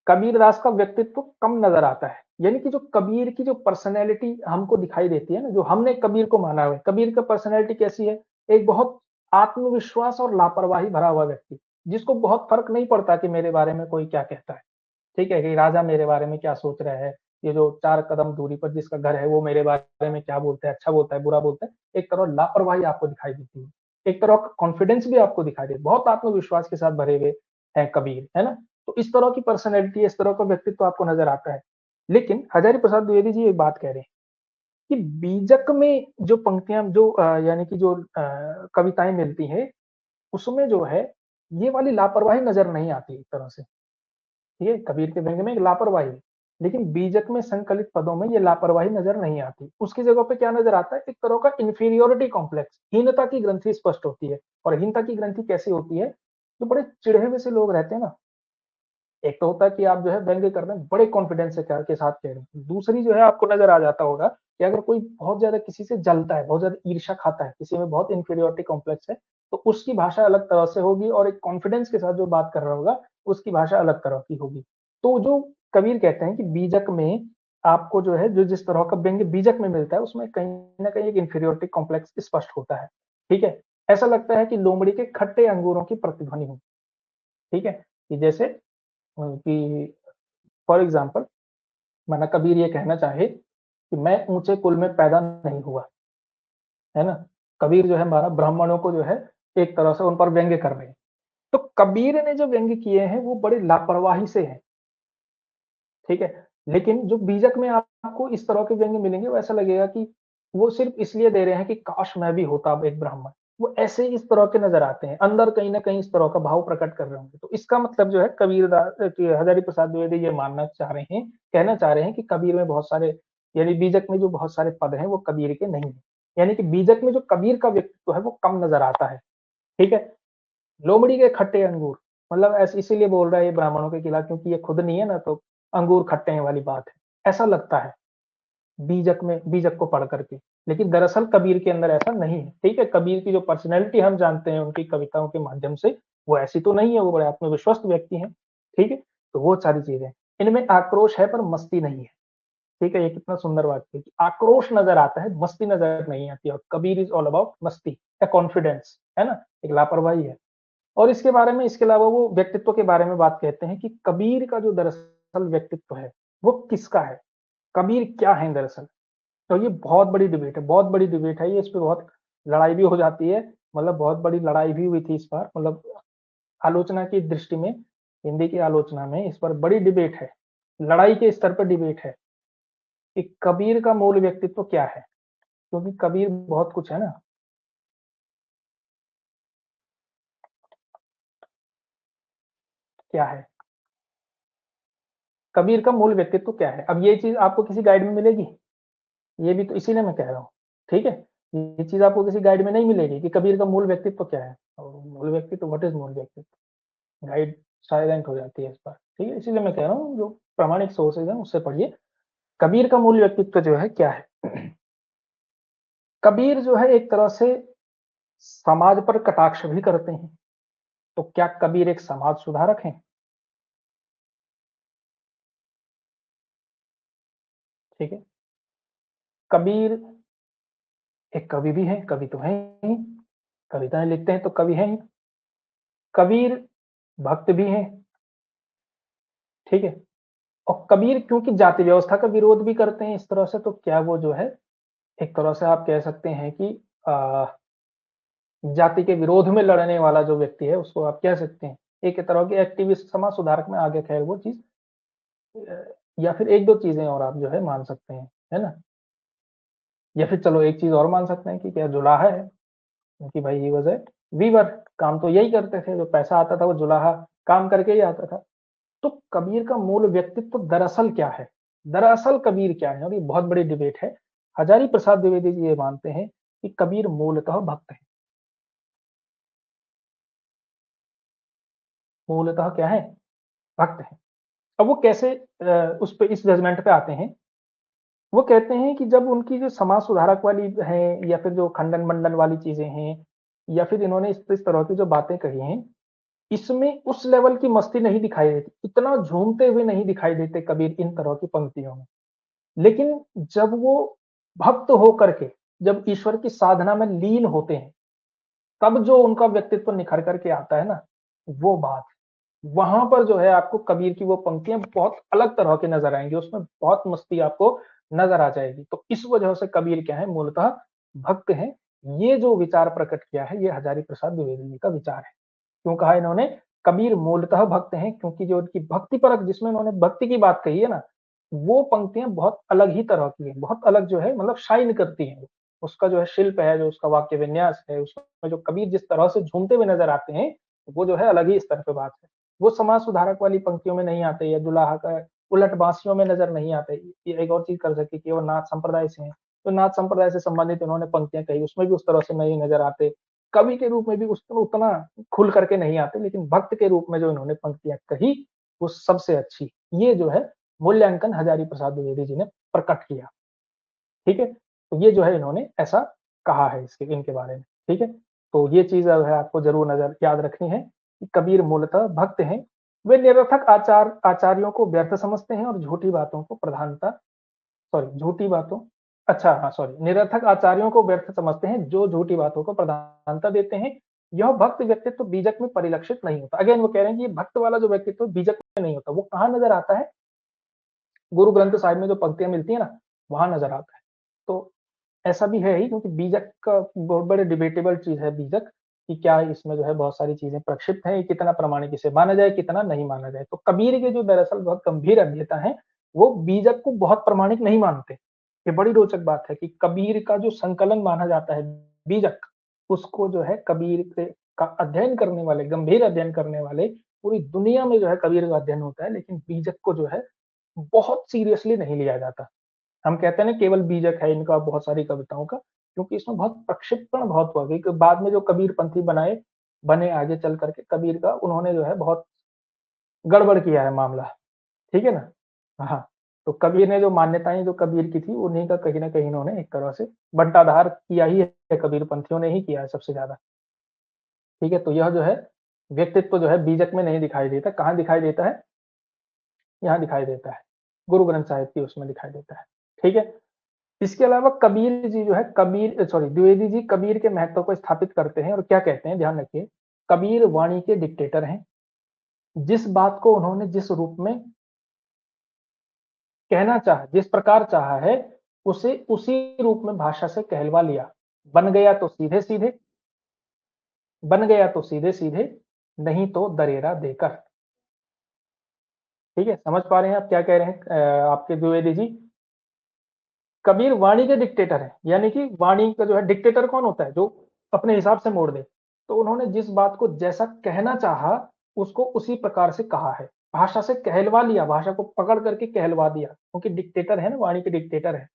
कबीरदास का व्यक्तित्व कम नज़र आता है। यानी कि जो कबीर की जो पर्सनैलिटी हमको दिखाई देती है ना, जो हमने कबीर को माना हुआ है, कबीर का पर्सनैलिटी कैसी है? एक बहुत आत्मविश्वास और लापरवाही भरा हुआ व्यक्ति, जिसको बहुत फ़र्क नहीं पड़ता कि मेरे बारे में कोई क्या कहता है। ठीक है कि राजा मेरे बारे में क्या सोच रहा है, ये जो 4 कदम दूरी पर जिसका घर है वो मेरे बारे में क्या बोलता है, अच्छा बोलता है, बुरा बोलता है। एक तरह लापरवाही आपको दिखाई देती है। एक तरह का कॉन्फिडेंस भी आपको दिखाई दे बहुत आत्मविश्वास के साथ भरे हुए हैं कबीर, है ना? तो इस तरह की पर्सनैलिटी, इस तरह का व्यक्तित्व आपको नज़र आता है। लेकिन हजारी प्रसाद द्विवेदी जी एक बात कह रहे हैं कि बीजक में जो पंक्तियाँ जो यानी कि जो कविताएँ मिलती हैं, उसमें जो है ये वाली लापरवाही नज़र नहीं आती एक तरह से। ठीक है, कबीर के व्यंग्य में एक लापरवाही है, लेकिन बीजक में संकलित पदों में ये लापरवाही नज़र नहीं आती। उसकी जगह पे क्या नज़र आता है? एक तरह का इन्फीरियॉरिटी कॉम्प्लेक्स, हीनता की ग्रंथि स्पष्ट होती है और हीनता की ग्रंथि कैसी होती है? जो बड़े चिढ़े हुए से लोग रहते हैं ना, एक तो होता है कि आप जो है व्यंग्य कर रहे हैं, बड़े कॉन्फिडेंस से के साथ कह रहे हैं। दूसरी जो है आपको नज़र आ जाता होगा कि अगर कोई बहुत ज़्यादा किसी से जलता है, बहुत ज़्यादा ईर्ष्या खाता है, किसी में बहुत इन्फीरियॉरिटी कॉम्प्लेक्स है, तो उसकी भाषा अलग तरह से होगी और एक कॉन्फिडेंस के साथ जो बात कर रहा होगा, उसकी भाषा अलग तरह की होगी। तो जो कबीर कहते हैं कि बीजक में आपको जो है, जो जिस तरह का व्यंग्य बीजक में मिलता है, उसमें कहीं न कहीं एक इन्फीरियॉरिटी कॉम्प्लेक्स स्पष्ट होता है। ठीक है? ऐसा लगता है कि लोमड़ी के खट्टे अंगूरों की प्रतिध्वनि हो। ठीक है? कि जैसे कि फॉर एग्ज़ाम्पल माना कबीर ये कहना चाहे कि मैं ऊँचे कुल में पैदा नहीं हुआ, है ना? कबीर जो है माना ब्राह्मणों को जो है एक तरह से उन पर व्यंग्य कर रहे हैं। तो कबीर ने जो व्यंग्य किए हैं वो बड़ी लापरवाही से हैं, ठीक है? लेकिन जो बीजक में आपको इस तरह के व्यंग्य मिलेंगे वो ऐसा लगेगा कि वो सिर्फ़ इसलिए दे रहे हैं कि काश मैं भी होता अब एक ब्राह्मण। वो ऐसे इस तरह के नज़र आते हैं, अंदर कहीं न कहीं इस तरह का भाव प्रकट कर रहे होंगे। तो इसका मतलब जो है कि हज़ारी प्रसाद द्विवेदी ये मानना चाह रहे हैं, कहना चाह रहे हैं कि कबीर में बहुत सारे यानी बीजक में जो बहुत सारे पद हैं वो कबीर के नहीं हैं। यानी कि बीजक में जो कबीर का व्यक्तित्व है वो कम नज़र आता है, ठीक है? लोमड़ी के खट्टे अंगूर, मतलब ऐसे इसीलिए बोल रहा है ये ब्राह्मणों के खिलाफ क्योंकि ये खुद नहीं है ना तो अंगूर खट्टे हैं वाली बात है। ऐसा लगता है बीजक को पढ़ करके, लेकिन दरअसल कबीर के अंदर ऐसा नहीं है, ठीक है? कबीर की जो पर्सनैलिटी हम जानते हैं उनकी कविताओं के माध्यम से, वो ऐसी तो नहीं है, वो बड़े आत्मविश्वस्त व्यक्ति हैं, ठीक है? तो वो सारी चीज़ें। इनमें आक्रोश है पर मस्ती नहीं है, ठीक है? ये कितना सुंदर वाक्य है कि आक्रोश नज़र आता है, मस्ती नज़र नहीं आती और कबीर इज़ ऑल अबाउट मस्ती, या कॉन्फिडेंस, है ना? एक लापरवाही है। और इसके बारे में इसके अलावा वो व्यक्तित्व के बारे में बात कहते हैं कि कबीर का जो दरअसल व्यक्तित्व है, वो किसका है? कबीर क्या हैं दरअसल? तो ये बहुत बड़ी डिबेट है, बहुत बड़ी डिबेट है ये, इस पे बहुत लड़ाई भी हो जाती है, मतलब बहुत बड़ी लड़ाई भी हुई थी इस बार, मतलब आलोचना की दृष्टि में, हिंदी की आलोचना में इस पर बड़ी डिबेट है। लड़ाई के स्तर पर डिबेट है कि कबीर का मूल व्यक्तित्व क्या है? क्योंकि कबीर बहुत कुछ है ना, क्या है? कबीर का मूल व्यक्तित्व क्या है? अब ये चीज़ आपको किसी गाइड में मिलेगी? ये भी तो इसीलिए मैं कह रहा हूँ, ठीक है? ये चीज़ आपको किसी गाइड में नहीं मिलेगी कि कबीर का मूल व्यक्तित्व क्या है? और मूल व्यक्तित्व व्हाट इज़ मूल व्यक्तित्व? गाइड साइलेंट हो जाती है इस पर, ठीक है? इसीलिए मैं कह रहा हूँ जो प्रामाणिक सोर्सेज़ हैं उससे पढ़िए। कबीर का मूल व्यक्तित्व जो है क्या है? कबीर जो है एक तरह से समाज पर कटाक्ष भी करते हैं। तो क्या कबीर एक समाज सुधारक हैं? ठीक है? कबीर एक कवि भी हैं, कवि तो हैं ही, कविताएँ लिखते हैं तो कवि हैं ही। कबीर भक्त भी हैं, ठीक है? और कबीर क्योंकि जाति व्यवस्था का विरोध भी करते हैं इस तरह से, तो क्या वो जो है एक तरह से आप कह सकते हैं कि जाति के विरोध में लड़ने वाला जो व्यक्ति है उसको आप कह सकते हैं एक तरह के एक्टिविस्ट, समाज सुधारक में आगे खैर वो चीज, या फिर एक दो चीजें और आप जो है मान सकते हैं, है ना। या फिर चलो एक चीज और मान सकते हैं कि क्या जुलाहा है, क्योंकि भाई ही वाज ए वीवर, काम तो यही करते थे, जो पैसा आता था वो जुलाहा काम करके ही आता था। तो कबीर का मूल व्यक्तित्व दरअसल क्या है, दरअसल कबीर क्या है, और ये बहुत बड़ी डिबेट है। हजारी प्रसाद द्विवेदी जी ये मानते हैं कि कबीर मूलतः भक्त है। मूलतः क्या है, भक्त है। अब वो कैसे उस पे इस जजमेंट पे आते हैं, वो कहते हैं कि जब उनकी जो समाज सुधारक वाली है, या फिर जो खंडन मंडन वाली चीजें हैं, या फिर इन्होंने इस तरह की जो बातें कही हैं, इसमें उस लेवल की मस्ती नहीं दिखाई देती, इतना झूमते हुए नहीं दिखाई देते कबीर इन तरह की पंक्तियों में। लेकिन जब वो भक्त होकर के, जब ईश्वर की साधना में लीन होते हैं, तब जो उनका व्यक्तित्व निखर करके आता है ना, वो बात, वहां पर जो है आपको कबीर की वो पंक्तियां बहुत अलग तरह के नजर आएंगी, उसमें बहुत मस्ती आपको नजर आ जाएगी। तो इस वजह से कबीर क्या है, मूलतः भक्त है। ये जो विचार प्रकट किया है, ये हजारी प्रसाद द्विवेदी जी का विचार है। क्यों कहा इन्होंने कबीर मूलतः भक्त हैं, क्योंकि जो उनकी भक्ति परक, जिसमें उन्होंने भक्ति की बात कही है ना, वो पंक्तियां बहुत अलग ही तरह की है, बहुत अलग जो है मतलब शाइन करती है। उसका जो है शिल्प है, जो उसका वाक्य विन्यास है, उसमें जो कबीर जिस तरह से झूमते हुए नजर आते हैं, वो जो है अलग ही स्तर पे बात है। वो समाज सुधारक वाली पंक्तियों में नहीं आते, या जुलाहा का उलट बांसियों में नजर नहीं आते। ये एक और चीज कर सकती कि वो नाथ संप्रदाय से हैं, तो नाथ संप्रदाय से संबंधित उन्होंने पंक्तियां कही, उसमें भी उस तरह से नहीं नजर आते। कवि के रूप में भी उतना खुल करके नहीं आते, लेकिन भक्त के रूप में जो इन्होंने पंक्तियां कही, वो सबसे अच्छी, ये जो है मूल्यांकन हजारी प्रसाद द्विवेदी जी ने प्रकट किया। ठीक है, तो ये जो है इन्होंने ऐसा कहा है इसके इनके बारे में। ठीक है, तो ये चीज जो है आपको जरूर नजर याद रखनी है कि कबीर मूलतः भक्त हैं। वे निरर्थक आचार्यों को व्यर्थ समझते हैं और झूठी बातों को प्रधानता, सॉरी झूठी बातों, अच्छा हाँ सॉरी, निरर्थक आचार्यों को व्यर्थ समझते हैं जो झूठी बातों को प्रधानता देते हैं। यह भक्त व्यक्तित्व बीजक में परिलक्षित नहीं होता। अगेन वो कह रहे हैं कि ये भक्त वाला जो व्यक्तित्व बीजक में नहीं होता, वो कहाँ नजर आता है, गुरु ग्रंथ साहिब में जो पंक्तियां मिलती है ना, वहां नजर आता है। तो ऐसा भी है ही, क्योंकि बीजक का बहुत बड़े डिबेटेबल चीज है बीजक, कि क्या इसमें जो है बहुत सारी चीजें प्रक्षिप्त है, कितना प्रमाणिक इसे माना जाए, कितना नहीं माना जाए। तो कबीर के जो दरअसल बहुत गंभीर अध्येता है, वो बीजक को बहुत प्रमाणिक नहीं मानते। ये बड़ी रोचक बात है कि कबीर का जो संकलन माना जाता है बीजक, उसको जो है कबीर के का अध्ययन करने वाले, गंभीर अध्ययन करने वाले, पूरी दुनिया में जो है कबीर का अध्ययन होता है, लेकिन बीजक को जो है बहुत सीरियसली नहीं लिया जाता। हम कहते हैं ना केवल बीजक है इनका बहुत सारी कविताओं का, क्योंकि इसमें बहुत प्रक्षिप्तण बहुत हुआ, क्योंकि बाद में जो कबीर पंथी बने आगे चल करके कबीर का उन्होंने जो है बहुत गड़बड़ किया है मामला। ठीक है ना। हाँ, तो कबीर ने जो मान्यताएं जो कबीर की थी, उन्हीं का कहीं ना कहीं इन्होंने एक तरह से बंटाधार किया ही है, कबीर पंथियों ने ही किया है सबसे ज्यादा। ठीक है, तो यह जो है व्यक्तित्व जो है बीजक में नहीं दिखाई देता, कहाँ दिखाई देता है, यहाँ दिखाई देता है, गुरु ग्रंथ साहिब की उसमें दिखाई देता है। ठीक है, इसके अलावा कबीर जी जो है, कबीर सॉरी द्विवेदी जी कबीर के महत्व को स्थापित करते हैं, और क्या कहते हैं ध्यान रखिए, कबीर वाणी के डिक्टेटर हैं। जिस बात को उन्होंने जिस रूप में कहना चाहा, जिस प्रकार चाहा है, उसे उसी रूप में भाषा से कहलवा लिया। बन गया तो सीधे सीधे, बन गया तो सीधे सीधे, नहीं तो दरेरा देकर। ठीक है, समझ पा रहे हैं आप क्या कह रहे हैं आपके द्विवेदी जी। कबीर वाणी के डिक्टेटर है, यानी कि वाणी का जो है डिक्टेटर कौन होता है, जो अपने हिसाब से मोड़ दे। तो उन्होंने जिस बात को जैसा कहना चाहा, उसको उसी प्रकार से कहा है, भाषा से कहलवा लिया, भाषा को पकड़ करके कहलवा दिया, क्योंकि डिक्टेटर है ना, वाणी के डिक्टेटर है।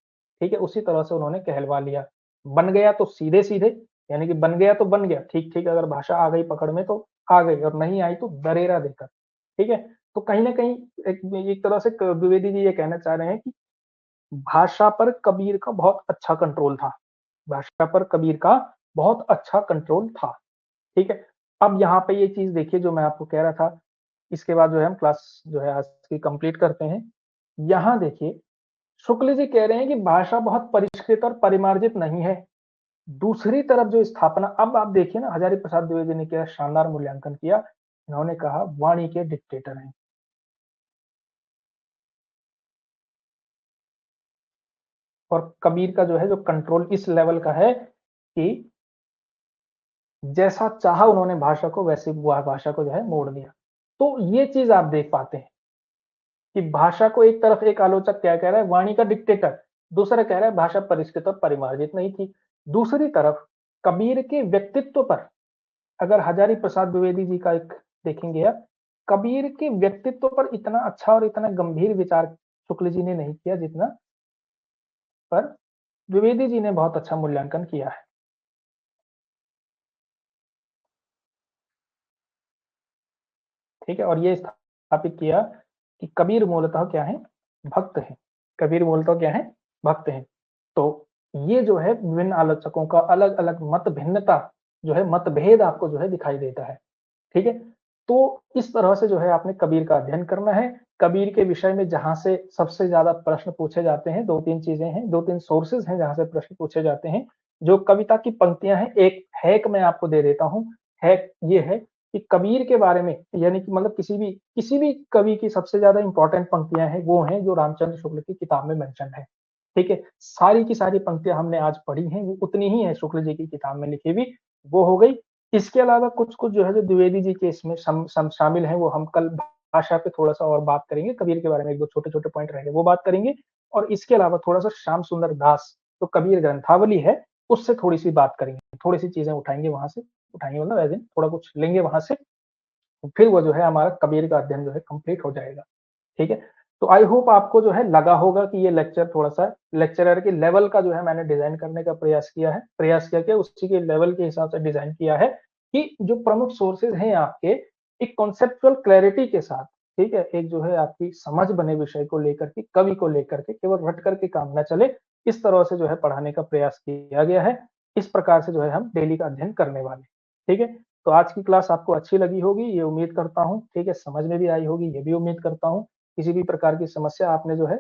ठीक है, उसी तरह से उन्होंने कहलवा लिया। बन गया तो सीधे सीधे, यानी कि बन गया तो बन गया, ठीक ठीक, अगर भाषा आ गई पकड़ में तो आ गई, और नहीं आई तो दरेरा देकर। ठीक है, तो कहीं ना कहीं एक तरह से द्विवेदी जी ये कहना चाह रहे हैं कि भाषा पर कबीर का बहुत अच्छा कंट्रोल था, भाषा पर कबीर का बहुत अच्छा कंट्रोल था। ठीक है, अब यहाँ पे ये चीज देखिए जो मैं आपको कह रहा था, इसके बाद जो है हम क्लास जो है आज की कंप्लीट करते हैं। यहाँ देखिए, शुक्ल जी कह रहे हैं कि भाषा बहुत परिष्कृत और परिमार्जित नहीं है। दूसरी तरफ जो स्थापना, अब आप देखिए ना, हजारी प्रसाद द्विवेदी ने क्या शानदार मूल्यांकन किया। इन्होंने कहा वाणी के डिक्टेटर हैं। और कबीर का जो है जो कंट्रोल इस लेवल का है कि जैसा चाहा उन्होंने भाषा को वैसे भाषा को जो है मोड़ दिया। तो ये चीज़ आप देख पाते हैं कि भाषा को एक तरफ एक आलोचक क्या कह रहा है, वाणी का डिक्टेटर, दूसरा कह रहा है भाषा परिष्कृत और परिमार्जित नहीं थी। दूसरी तरफ कबीर के व्यक्तित्व पर अगर हजारी प्रसाद द्विवेदी जी का एक देखेंगे आप, कबीर के व्यक्तित्व पर इतना अच्छा और इतना गंभीर विचार शुक्ल जी ने नहीं किया जितना पर द्विवेदी जी ने बहुत अच्छा मूल्यांकन किया है। ठीक है, और ये स्थापित किया कि कबीर मूलतः क्या है, भक्त है। कबीर मूलतः क्या है, भक्त है। तो ये जो है विभिन्न आलोचकों का अलग अलग मत भिन्नता जो है, मतभेद आपको जो है दिखाई देता है। ठीक है, तो इस तरह से जो है आपने कबीर का अध्ययन करना है। कबीर के विषय में जहां से सबसे ज्यादा प्रश्न पूछे जाते हैं, दो तीन चीजें हैं, दो तीन सोर्सेज हैं जहां से प्रश्न पूछे जाते हैं। जो कविता की पंक्तियां हैं, एक हैक मैं आपको दे देता हूं। हैक ये है कि कबीर के बारे में, यानी कि मतलब किसी भी कवि की सबसे ज्यादा इंपॉर्टेंट पंक्तियां हैं वो हैं जो रामचंद्र शुक्ल की किताब में मेंशन है। ठीक है, सारी की सारी पंक्तियां हमने आज पढ़ी हैं, वो उतनी ही है शुक्ल जी की किताब में लिखी हुई, वो हो गई। इसके अलावा कुछ-कुछ जो है जो द्विवेदी जी के इसमें शामिल हैं, वो हम कल भाषा पे थोड़ा-सा और बात करेंगे, कबीर के बारे में 1-2 छोटे-छोटे पॉइंट रह गए, वो बात करेंगे। और इसके अलावा थोड़ा-सा श्याम सुंदर दास, जो कबीर ग्रंथावली है, उससे थोड़ी-सी बात करेंगे, थोड़ी-सी चीज़ें उठाएँगे वहाँ से, उठाएँगे मतलब एज़ इन थोड़ा कुछ लेंगे वहाँ से, फिर वो जो है हमारा कबीर का अध्ययन जो है कंप्लीट हो जाएगा। ठीक है? तो आई होप आपको जो है लगा होगा कि ये लेक्चर थोड़ा-सा लेक्चरर के लेवल का जो है मैंने डिज़ाइन करने का प्रयास किया कि उसी के लेवल के हिसाब से डिज़ाइन किया है कि जो प्रमुख सोर्सेज़ हैं आपके, एक कॉन्सेप्चुअल क्लैरिटी के साथ, ठीक है? एक जो है आपकी समझ बने विषय को लेकर के, कवि को लेकर के, केवल रट कर के काम ना चले, इस तरह से जो है पढ़ाने का प्रयास किया गया है। इस प्रकार से जो है हम डेली का अध्ययन करने वाले हैं। ठीक है? तो आज की क्लास आपको अच्छी लगी होगी, ये उम्मीद करता हूँ, ठीक है? समझ में भी आई होगी, ये भी उम्मीद करता हूँ। किसी भी प्रकार की समस्या आपने जो है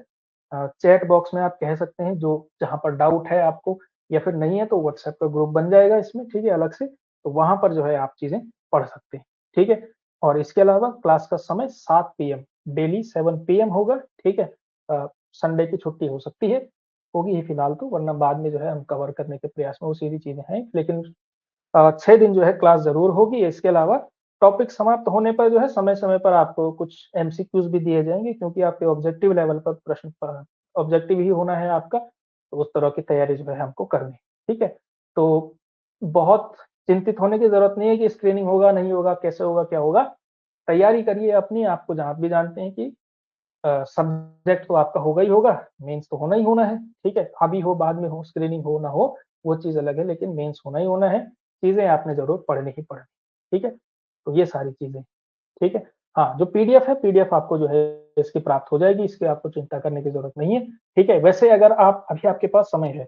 चैट बॉक्स में आप कह सकते हैं, जो जहाँ पर डाउट है आपको, या फिर नहीं है तो व्हाट्सएप का ग्रुप बन जाएगा इसमें, ठीक है, अलग से, तो वहाँ पर जो है आप चीज़ें पढ़ सकते हैं, ठीक है? और इसके अलावा क्लास का समय 7 पीएम, डेली 7 पीएम होगा, ठीक है? संडे की छुट्टी हो सकती है, होगी ही फिलहाल तो, वरना बाद में जो है हम कवर करने के प्रयास में वो सारी चीज़ें हैं, लेकिन 6 दिन जो है क्लास ज़रूर होगी। इसके अलावा टॉपिक समाप्त होने पर जो है समय-समय पर आपको कुछ एमसीक्यूज़ भी दिए जाएँगे, क्योंकि आपके ऑब्जेक्टिव लेवल पर प्रश्न ऑब्जेक्टिव ही होना है आपका, तो उस तरह की तैयारी जो है हमको करनी है, ठीक है? तो बहुत चिंतित होने की ज़रूरत नहीं है कि स्क्रीनिंग होगा, नहीं होगा, कैसे होगा, क्या होगा? तैयारी करिए अपनी, आपको जहाँ भी जानते हैं कि सब्जेक्ट तो आपका होगा ही होगा, मेंस तो होना ही होना है, ठीक है? अभी हो, बाद में हो, स्क्रीनिंग हो ना हो, वो चीज़ अलग है, लेकिन मेंस होना ही होना है। चीज़ें आपने ज़रूर पढ़नी ही पढ़नी, ठीक है? तो ये सारी चीज़ें, ठीक है? हाँ, जो पीडीएफ है, पीडीएफ आपको जो है इसकी प्राप्त हो जाएगी, इसकी आपको चिंता करने की ज़रूरत नहीं है, ठीक है? वैसे अगर आप अभी आपके पास समय है,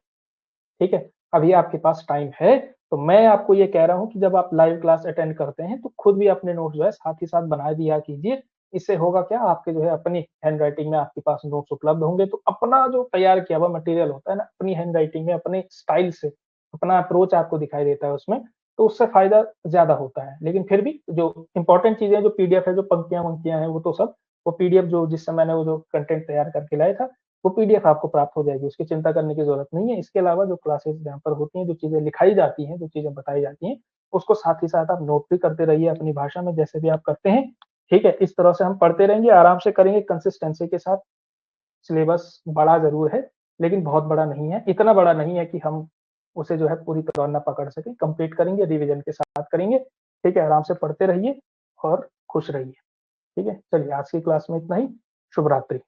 ठीक है? अभी आपके पास टाइम है, तो मैं आपको ये कह रहा हूँ कि जब आप लाइव क्लास अटेंड करते हैं, तो खुद भी अपने नोट्स जो है साथ ही साथ बना दिया कीजिए। इससे होगा क्या, आपके जो है अपनी हैंडराइटिंग में आपके पास नोट्स उपलब्ध होंगे, तो अपना जो तैयार किया हुआ मटेरियल होता है ना, अपनी हैंडराइटिंग में, अपने स्टाइल से, अपना अप्रोच आपको दिखाई देता है उसमें, तो उससे फ़ायदा ज़्यादा होता है। लेकिन फिर भी जो इम्पोर्टेंट चीज़ें, जो पीडीएफ है, जो पंक्तियाँ-वंक्तियाँ हैं, वो तो सब, वो पीडीएफ जो जिससे मैंने वो जो कंटेंट तैयार करके लाया था, वो पीडीएफ आपको प्राप्त हो जाएगी, उसकी चिंता करने की ज़रूरत नहीं है। इसके अलावा जो क्लासेस जहाँ पर होती हैं, जो चीज़ें लिखाई जाती हैं, जो चीज़ें बताई जाती हैं, उसको साथ ही साथ आप नोट भी करते रहिए अपनी भाषा में, जैसे भी आप करते हैं, ठीक है? इस तरह से हम पढ़ते रहेंगे, आराम से करेंगे, कंसिस्टेंसी के साथ। सिलेबस बड़ा ज़रूर है, लेकिन बहुत बड़ा नहीं है, इतना बड़ा नहीं है कि हम उसे जो है पूरी तरह ना पकड़ सकें, कंप्लीट करेंगे, रिविज़न के साथ करेंगे, ठीक है? आराम से पढ़ते रहिए और खुश रहिए, ठीक है? चलिए, आज की क्लास में इतना ही, शुभ रात्रि।